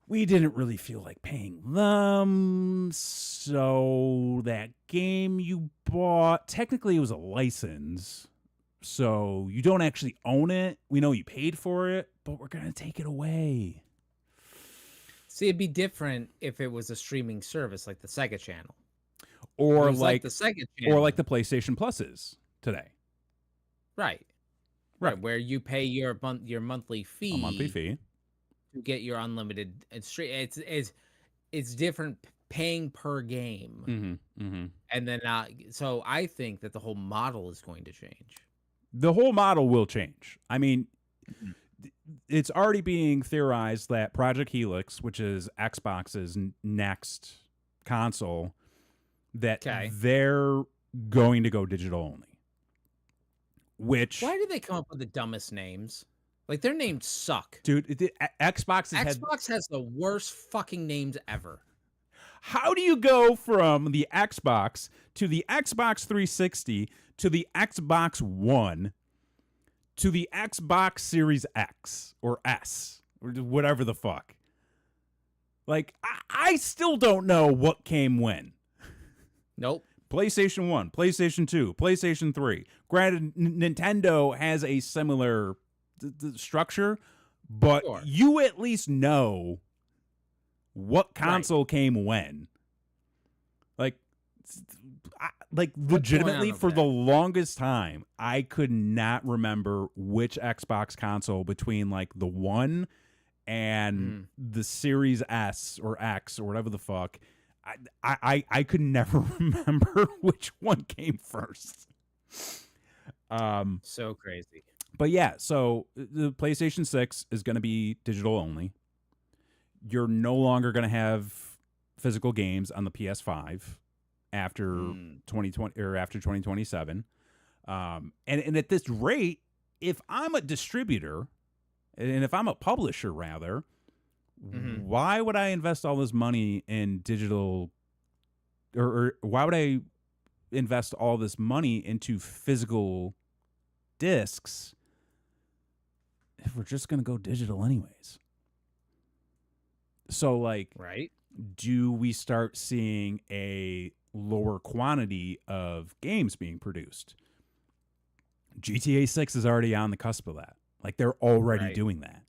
We didn't really feel like paying them. So that game you bought, technically it was a license. So you don't actually own it. We know you paid for it, but we're going to take it away. See, it'd be different if it was a streaming service like the Sega Channel. Or like the Sega Channel. Or like the PlayStation Plus is today. Right. Where you pay your monthly fee. A monthly fee. To get your unlimited stream. It's different paying per game. And then so I think that the whole model is going to change. The whole model will change. I mean, Mhm. it's already being theorized that Project Helix, which is Xbox's next console, that Okay. they're going to go digital only. Which, Why do they come up with the dumbest names? Like, their names suck. dude, Xbox has had. Xbox has the worst fucking names ever. How do you go from the Xbox to the Xbox 360 to the Xbox One to the Xbox Series X or S or whatever the fuck? Like, I still don't know what came when. Nope. PlayStation 1, PlayStation 2, PlayStation 3. Granted, Nintendo has a similar structure, but Sure. you at least know what console came when. Like, legitimately, over for the there? longest time, I could not remember which Xbox console between like the One and the Series S or X or whatever the fuck. I could never remember which one came first. So crazy. But yeah, so the PlayStation 6 is going to be digital only. You're no longer going to have physical games on the PS5 after 2020 or after 2027. And at this rate, if I'm a distributor and if I'm a publisher rather, why would I invest all this money in digital or why would I invest all this money into physical discs if we're just going to go digital anyways? So, like, Right. do we start seeing a lower quantity of games being produced? GTA 6 is already on the cusp of that. Like, they're already doing that.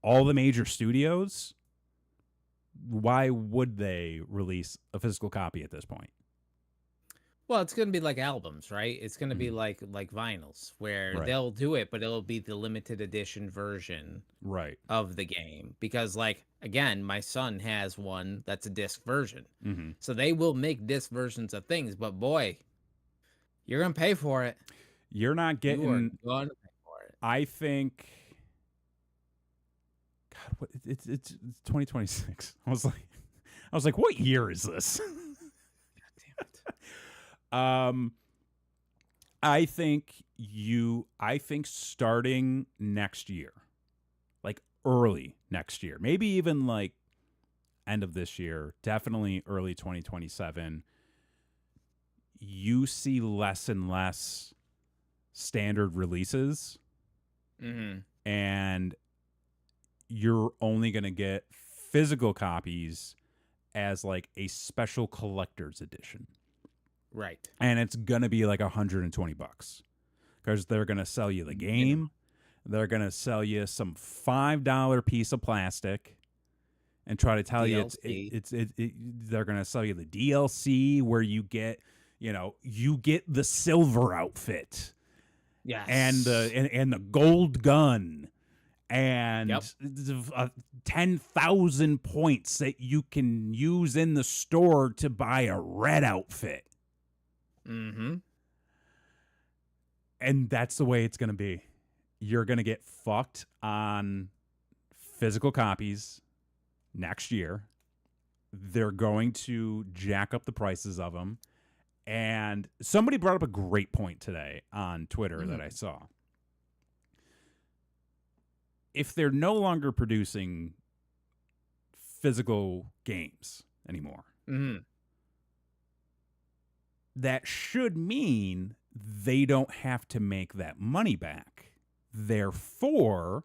All the major studios, why would they release a physical copy at this point? Well, it's gonna be like albums, right? It's gonna be like vinyls, where Right. they'll do it, but it'll be the limited edition version Right. of the game. Because, like, again, my son has one that's a disc version, so they will make disc versions of things. But boy, you're gonna pay for it. You're not You are getting. gonna pay for it. I think. God, what it's 2026. I was like, what year is this? Damn it. I think starting next year, like early next year, maybe even like end of this year, definitely early 2027, you see less and less standard releases, and you're only going to get physical copies as like a special collector's edition. Right. And it's going to be like $120 because they're going to sell you the game. They're going to sell you some $5 piece of plastic and try to tell you they're going to sell you the DLC where you get the silver outfit. Yes. And the gold gun and 10,000 points that you can use in the store to buy a red outfit. And that's the way it's going to be. You're going to get fucked on physical copies next year. They're going to jack up the prices of them. And somebody brought up a great point today on Twitter that I saw. If they're no longer producing physical games anymore, that should mean they don't have to make that money back. Therefore,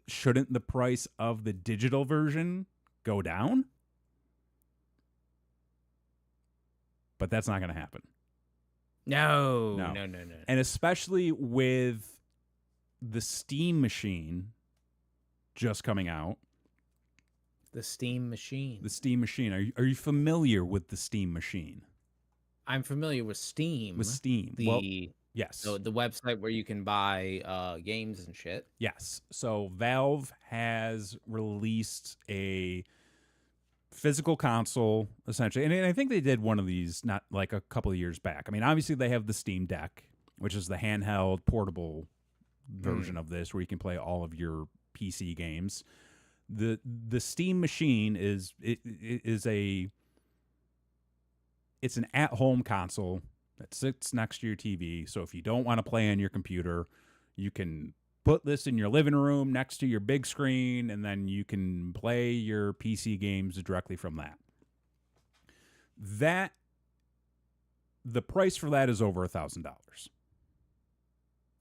shouldn't the price of the digital version go down? But that's not going to happen. No. And especially with the Steam machine just coming out. The Steam machine. The Steam machine. Are you familiar with the Steam machine? I'm familiar with Steam. Yes. The website where you can buy games and shit. Yes. So Valve has released a physical console, essentially. And I think they did one of these not like a couple of years back. I mean, obviously they have the Steam Deck, which is the handheld portable version of this where you can play all of your PC games. The Steam machine is it's an at-home console that sits next to your TV. So if you don't want to play on your computer, you can put this in your living room next to your big screen, and then you can play your PC games directly from that. The price for that is over $1,000.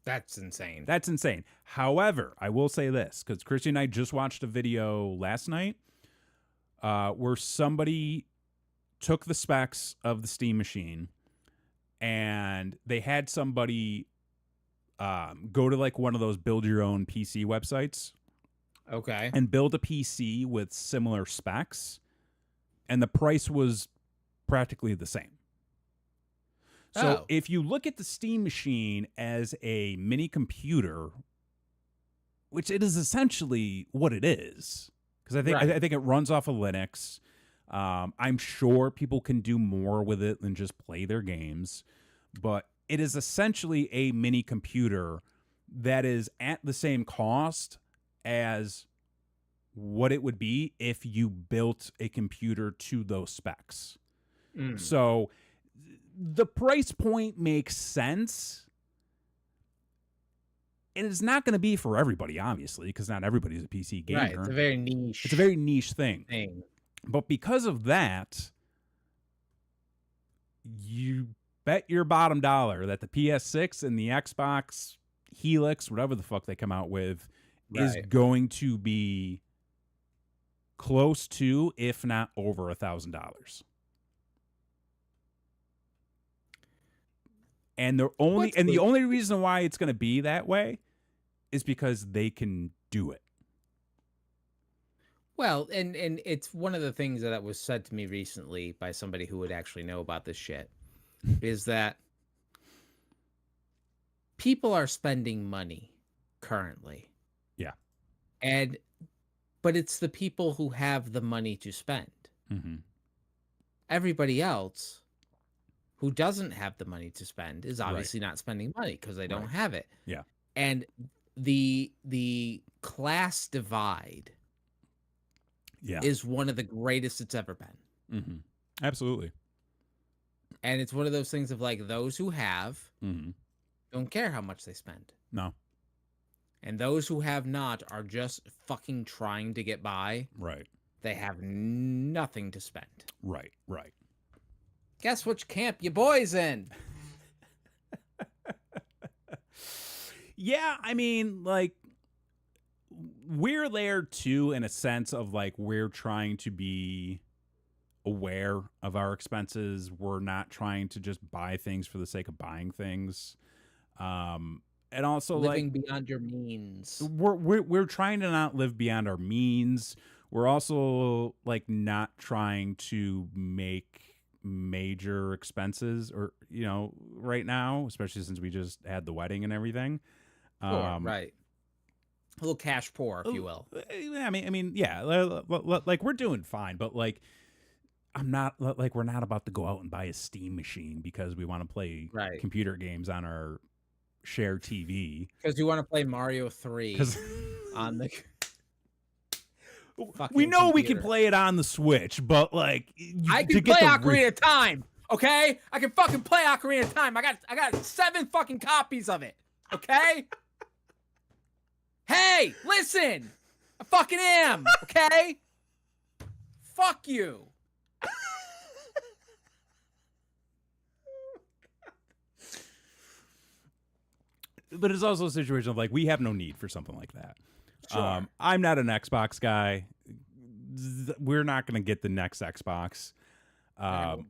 That's insane. That's insane. However, I will say this, because Christy and I just watched a video last night where somebody took the specs of the Steam machine and they had somebody go to like one of those build your own PC websites. Okay. And build a PC with similar specs. And the price was practically the same. So if you look at the Steam machine as a mini computer, which it is essentially what it is, because I think it runs off of Linux. I'm sure people can do more with it than just play their games, but it is essentially a mini computer that is at the same cost as what it would be if you built a computer to those specs. So the price point makes sense. And it's not going to be for everybody, obviously, because not everybody's a PC gamer. Right, it's a very niche. It's a very niche thing. But because of that, you bet your bottom dollar that the PS6 and the Xbox Helix, whatever the fuck they come out with, is going to be close to, if not over, $1,000. And the only reason why it's going to be that way is because they can do it. Well, and it's one of the things that was said to me recently by somebody who would actually know about this shit is that people are spending money currently. Yeah. But it's the people who have the money to spend. Mm-hmm. Everybody else who doesn't have the money to spend is obviously not spending money because they don't have it. Yeah. And the class divide is one of the greatest it's ever been. Mm-hmm. Absolutely. And it's one of those things of like those who have don't care how much they spend. No. And those who have not are just fucking trying to get by. Right. They have nothing to spend. Right. Guess which camp you boys in? Yeah, I mean, like, we're there too in a sense of like we're trying to be aware of our expenses. We're not trying to just buy things for the sake of buying things. And also living beyond your means. We're trying to not live beyond our means. We're also like not trying to make major expenses or right now, especially since we just had the wedding and everything. Right. A little cash poor, if you will. I mean, yeah, like we're doing fine, but like we're not about to go out and buy a Steam machine because we want to play computer games on our shared TV. Because you want to play Mario 3 on the we know computer. We can play it on the Switch, but like I can play Ocarina of Time, okay? I can fucking play Ocarina of Time. I got 7 fucking copies of it, okay? Hey, listen! I fucking am, okay? Fuck you. But it's also a situation of like we have no need for something like that. Sure. I'm not an Xbox guy. We're not going to get the next Xbox.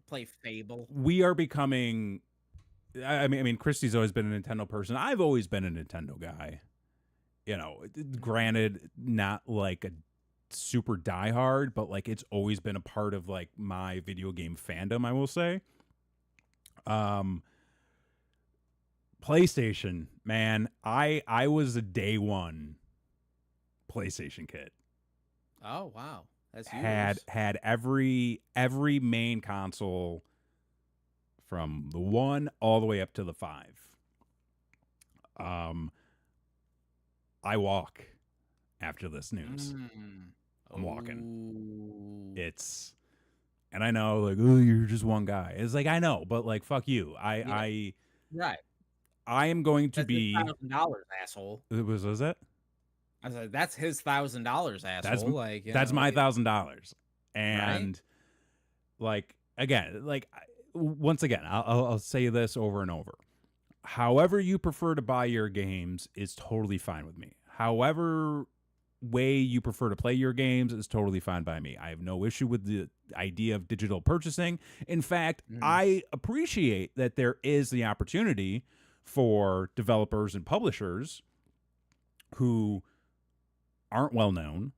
Play Fable. We are becoming. I mean, Christy's always been a Nintendo person. I've always been a Nintendo guy. Granted, not like a super diehard, but like it's always been a part of like my video game fandom, I will say. PlayStation, man, I was a day one PlayStation kid. Oh wow, That's had used. had every main console from the 1 all the way up to the 5. I walk after this news. I'm walking. It's, and I know, like, oh, you're just one guy. It's like, I know, but like, fuck you. Right. I am going to That's his be. $1,000, asshole. Was that? I was like, that's his $1,000, asshole. Like, That's my $1,000, right? and like, again, like, once again, I'll say this over and over. However you prefer to buy your games is totally fine with me. However way you prefer to play your games is totally fine by me. I have no issue with the idea of digital purchasing. In fact, I appreciate that there is the opportunity for developers and publishers who aren't well known,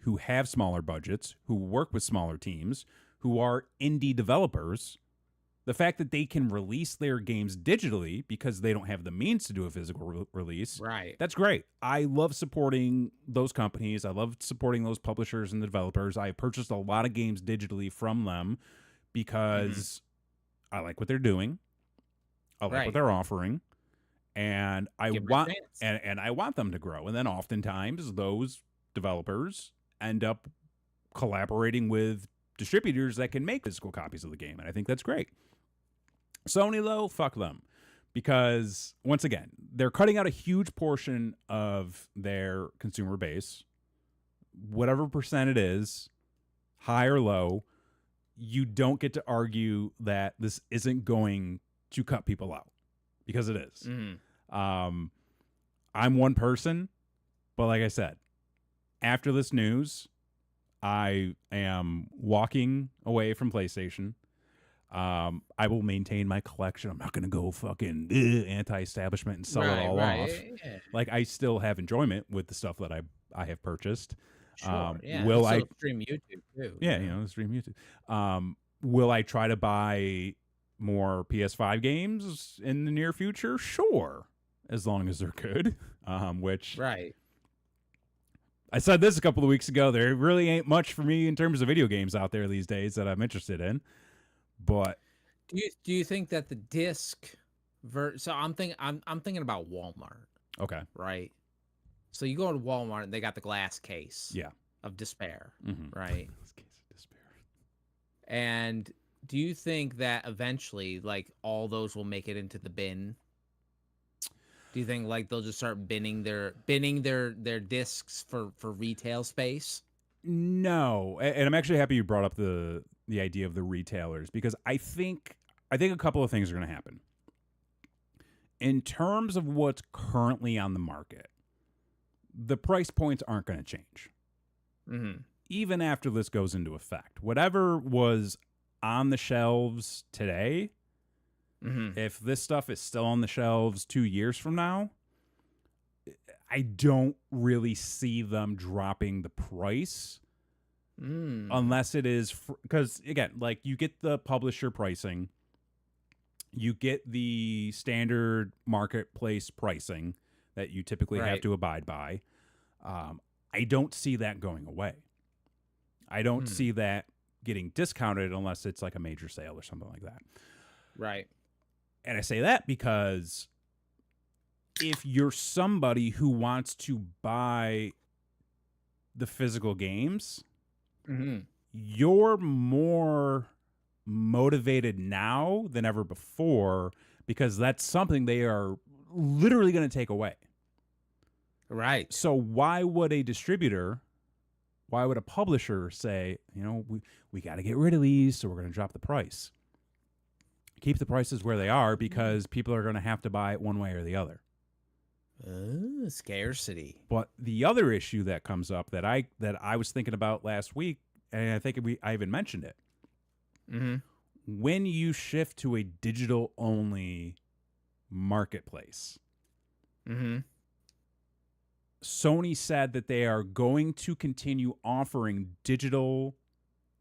who have smaller budgets, who work with smaller teams, who are indie developers. The fact that they can release their games digitally because they don't have the means to do a physical release, Right. that's great. I love supporting those companies. I love supporting those publishers and the developers. I purchased a lot of games digitally from them because I like what they're doing. I like what they're offering. And I want and I want them to grow. And then oftentimes those developers end up collaborating with distributors that can make physical copies of the game. And I think that's great. Sony, though, fuck them. Because, once again, they're cutting out a huge portion of their consumer base. Whatever percent it is, high or low, you don't get to argue that this isn't going to cut people out. Because it is. I'm one person, but like I said, after this news, I am walking away from PlayStation. I will maintain my collection. I'm not going to go fucking anti-establishment and sell it all off. Yeah. Like, I still have enjoyment with the stuff that I have purchased. Sure. Yeah. Will I stream YouTube too? Yeah, stream YouTube. Will I try to buy more PS5 games in the near future? Sure, as long as they're good. Which I said this a couple of weeks ago. There really ain't much for me in terms of video games out there these days that I'm interested in. But do you think that the disc so I'm thinking about Walmart. Okay. Right. So you go to Walmart and they got the glass case. Yeah. Of despair. Mm-hmm. Right. Glass case of despair. And do you think that eventually, like, all those will make it into the bin? Do you think like they'll just start binning their discs for retail space? No, and I'm actually happy you brought up the idea of the retailers, because I think a couple of things are going to happen. In terms of what's currently on the market, the price points aren't going to change. Even after this goes into effect. Whatever was on the shelves today, if this stuff is still on the shelves 2 years from now, I don't really see them dropping the price unless it is because, again, like, you get the publisher pricing, you get the standard marketplace pricing that you typically have to abide by. I don't see that going away. I don't see that getting discounted unless it's like a major sale or something like that. Right. And I say that because if you're somebody who wants to buy the physical games, you're more motivated now than ever before, because that's something they are literally going to take away. Right. So why would a distributor, why would a publisher say, we got to get rid of these, so we're going to drop the price? Keep the prices where they are, because people are going to have to buy it one way or the other. Scarcity. But the other issue that comes up that I was thinking about last week, and I think I even mentioned it. When you shift to a digital only marketplace, Sony said that they are going to continue offering digital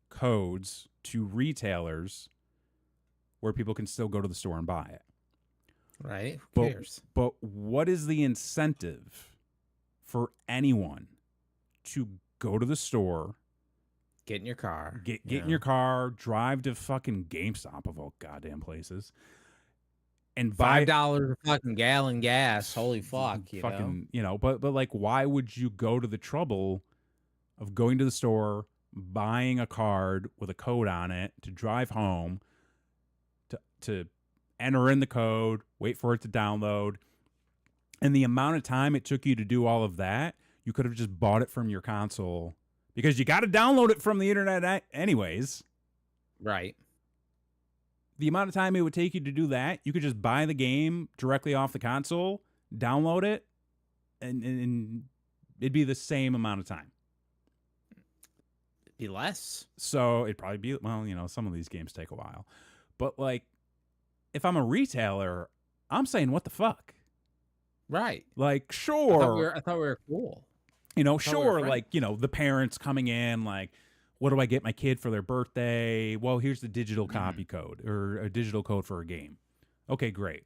codes to retailers where people can still go to the store and buy it. Right. Who cares? But what is the incentive for anyone to go to the store, Get in your car. Get in your car, drive to fucking GameStop of all goddamn places, and buy $5 a fucking gallon gas. Holy fuck, you know? fucking, but like, why would you go to the trouble of going to the store, buying a card with a code on it to drive home, to enter in the code, wait for it to download, and the amount of time it took you to do all of that, you could have just bought it from your console because you got to download it from the internet anyways. Right. The amount of time it would take you to do that, you could just buy the game directly off the console, download it, and it'd be the same amount of time. It'd be less. So it'd probably be, some of these games take a while. But like, if I'm a retailer, I'm saying, what the fuck? Right. Like, sure. I thought we were cool. Sure, like, the parents coming in, like, what do I get my kid for their birthday? Well, here's the digital copy code or a digital code for a game. Okay, great.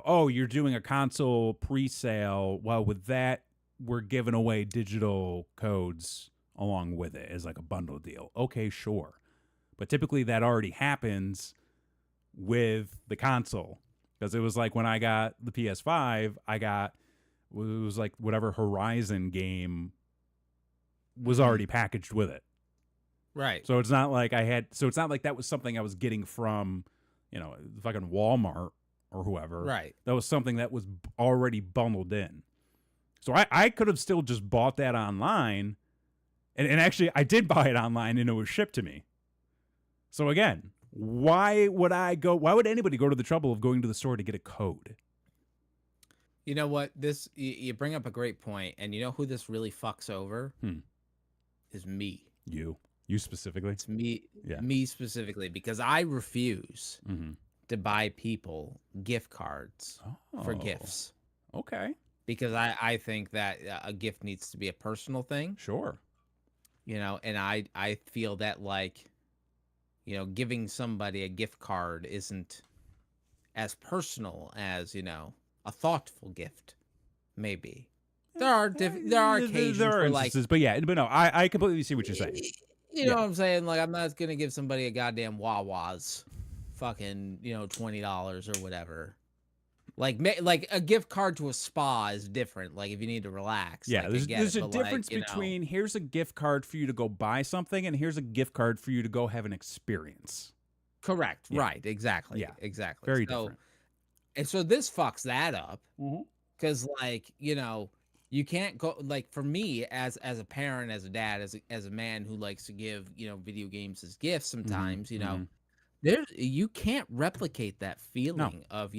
Oh, you're doing a console pre-sale. Well, with that, we're giving away digital codes along with it as like a bundle deal. Okay, sure. But typically that already happens with the console. Because it was like when I got the PS5, it was like whatever Horizon game was already packaged with it. Right. So it's not like that was something I was getting from, fucking Walmart or whoever. Right. That was something that was already bundled in. So I could have still just bought that online. And actually, I did buy it online and it was shipped to me. So again, why would anybody go to the trouble of going to the store to get a code? You know what? You bring up a great point, and you know who this really fucks over? Is me. You specifically? It's me. Yeah. Me specifically, because I refuse to buy people gift cards for gifts. Okay. Because I think that a gift needs to be a personal thing. Sure. And I feel that, like, giving somebody a gift card isn't as personal as, a thoughtful gift, maybe. There are occasions there are where, instances, like, but no, I completely see what you're saying. You know what I'm saying? Like, I'm not gonna give somebody a goddamn Wawa's fucking, $20 or whatever. Like a gift card to a spa is different. Like, if you need to relax. Yeah, like, there's a difference between here's a gift card for you to go buy something and here's a gift card for you to go have an experience. Correct. Yeah. Right. Exactly. Yeah. Exactly. Very different. And so this fucks that up because, like, you can't go, like, for me as a parent, as a dad, as a man who likes to give, video games as gifts sometimes, you can't replicate that feeling of,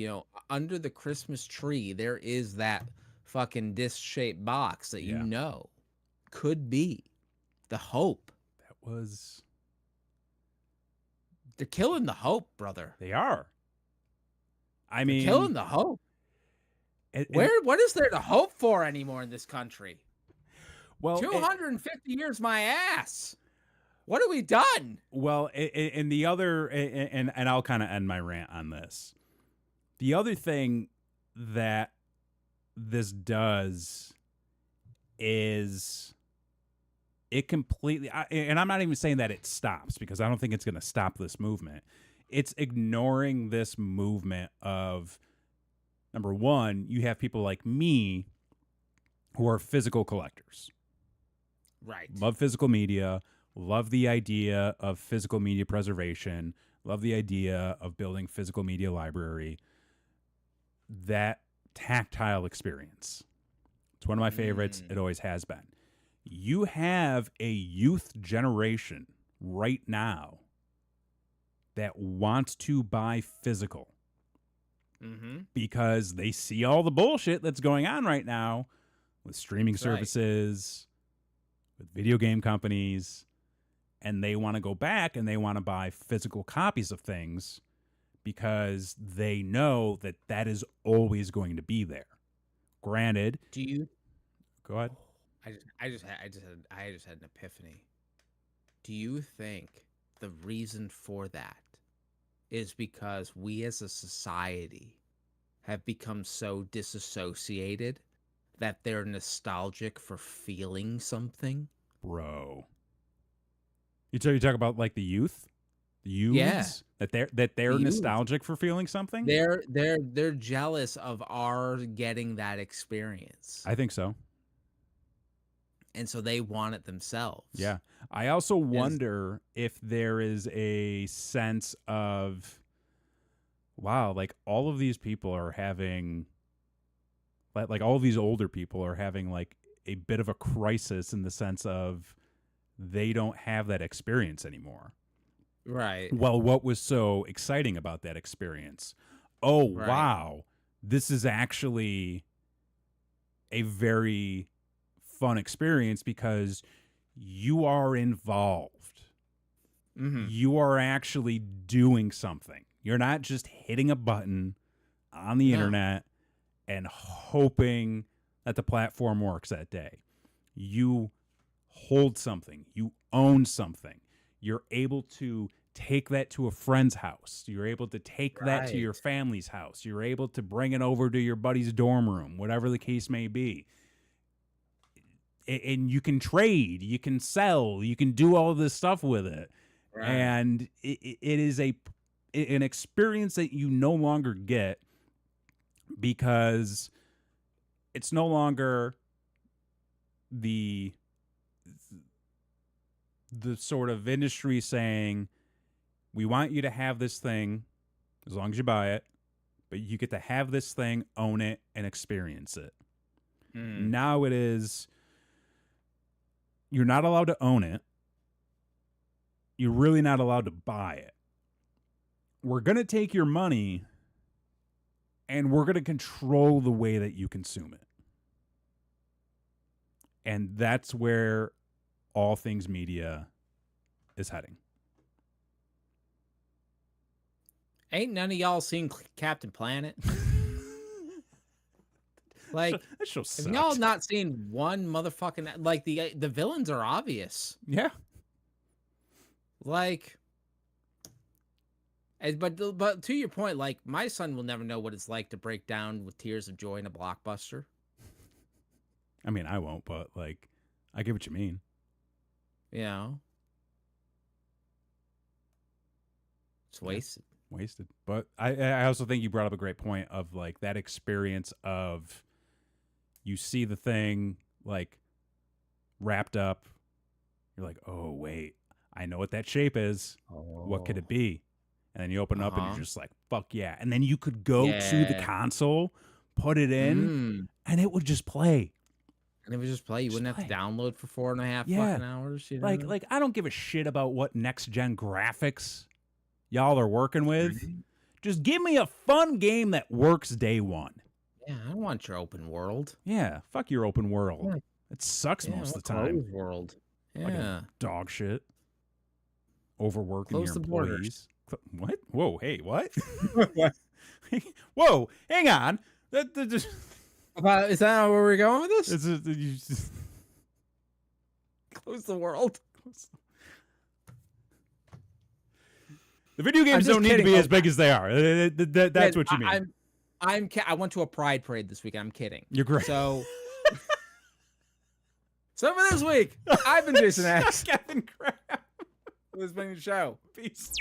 under the Christmas tree, there is that fucking disc-shaped box that could be the hope. They're killing the hope, brother. They are. I mean, they're killing the hope. What is there to hope for anymore in this country? Well, 250 years, my ass. What have we done? Well, and the other, and I'll kind of end my rant on this. The other thing that this does is it completely, and I'm not even saying that it stops because I don't think it's going to stop this movement. It's ignoring this movement of, number one, you have people like me who are physical collectors. Right. Love physical media. Love the idea of physical media preservation. Love the idea of building physical media library. That tactile experience. It's one of my favorites. It always has been. You have a youth generation right now that wants to buy physical because they see all the bullshit that's going on right now with streaming services, with video game companies, and they want to go back and they want to buy physical copies of things because they know that that is always going to be there. Granted, go ahead. I just had an epiphany. Do you think the reason for that is because we as a society have become so disassociated that they're nostalgic for feeling something? Bro. You talk about like the youth, the youths that they're The youth. nostalgic for feeling something. They're jealous of our getting that experience, I think so. and so they want it themselves. Yeah. I also wonder if there is a sense of, wow, like all of these people are having, like all of these older people are having like a bit of a crisis in the sense of they don't have that experience anymore. Right. Well, what was so exciting about that experience? Oh, Right. wow. This is actually a very fun experience because you are involved. Mm-hmm. You are actually doing something. You're not just hitting a button on the internet and hoping that the platform works that day. You hold something. You own something. You're able to take that to a friend's house. You're able to take that to your family's house. You're able to bring it over to your buddy's dorm room, whatever the case may be. And you can trade, you can sell, you can do all this stuff with it. Right. And it is an experience that you no longer get because it's no longer the sort of industry saying, we want you to have this thing as long as you buy it, but you get to have this thing, own it, and experience it. Now it is, you're not allowed to own it. You're really not allowed to buy it. We're going to take your money and we're going to control the way that you consume it. And that's where all things media is heading. Ain't none of y'all seen Captain Planet? Like, that show have sucks. y'all not seen one motherfucking, like, the villains are obvious. Yeah. Like, but to your point, like, my son will never know what it's like to break down with tears of joy in a Blockbuster. I mean, I won't, but like, I get what you mean. You know, it's wasted. Wasted. But I also think you brought up a great point of like that experience of you see the thing like wrapped up. You're like, oh, wait, I know what that shape is. What could it be? And then you open it up and you're just like, fuck yeah. And then you could go to the console, put it in, and it would just play. And it would just play. You wouldn't have to download for 4.5 fucking hours. You know? Like I don't give a shit about what next gen graphics y'all are working with. Just give me a fun game that works day one. Yeah, I don't want your open world. Yeah, fuck your open world. It sucks most of the time. World. Yeah. Like dog shit. Overworking Close your the employees. What? Whoa, hey, what? Whoa, hang on. Is that where we're going with this? Close the world. The video games don't need to be as big as they are. That's what you mean. I went to a pride parade this week. I'm kidding. You're great. So for this week, I've been Jason X. Kevin Crab. This has been the show. Peace.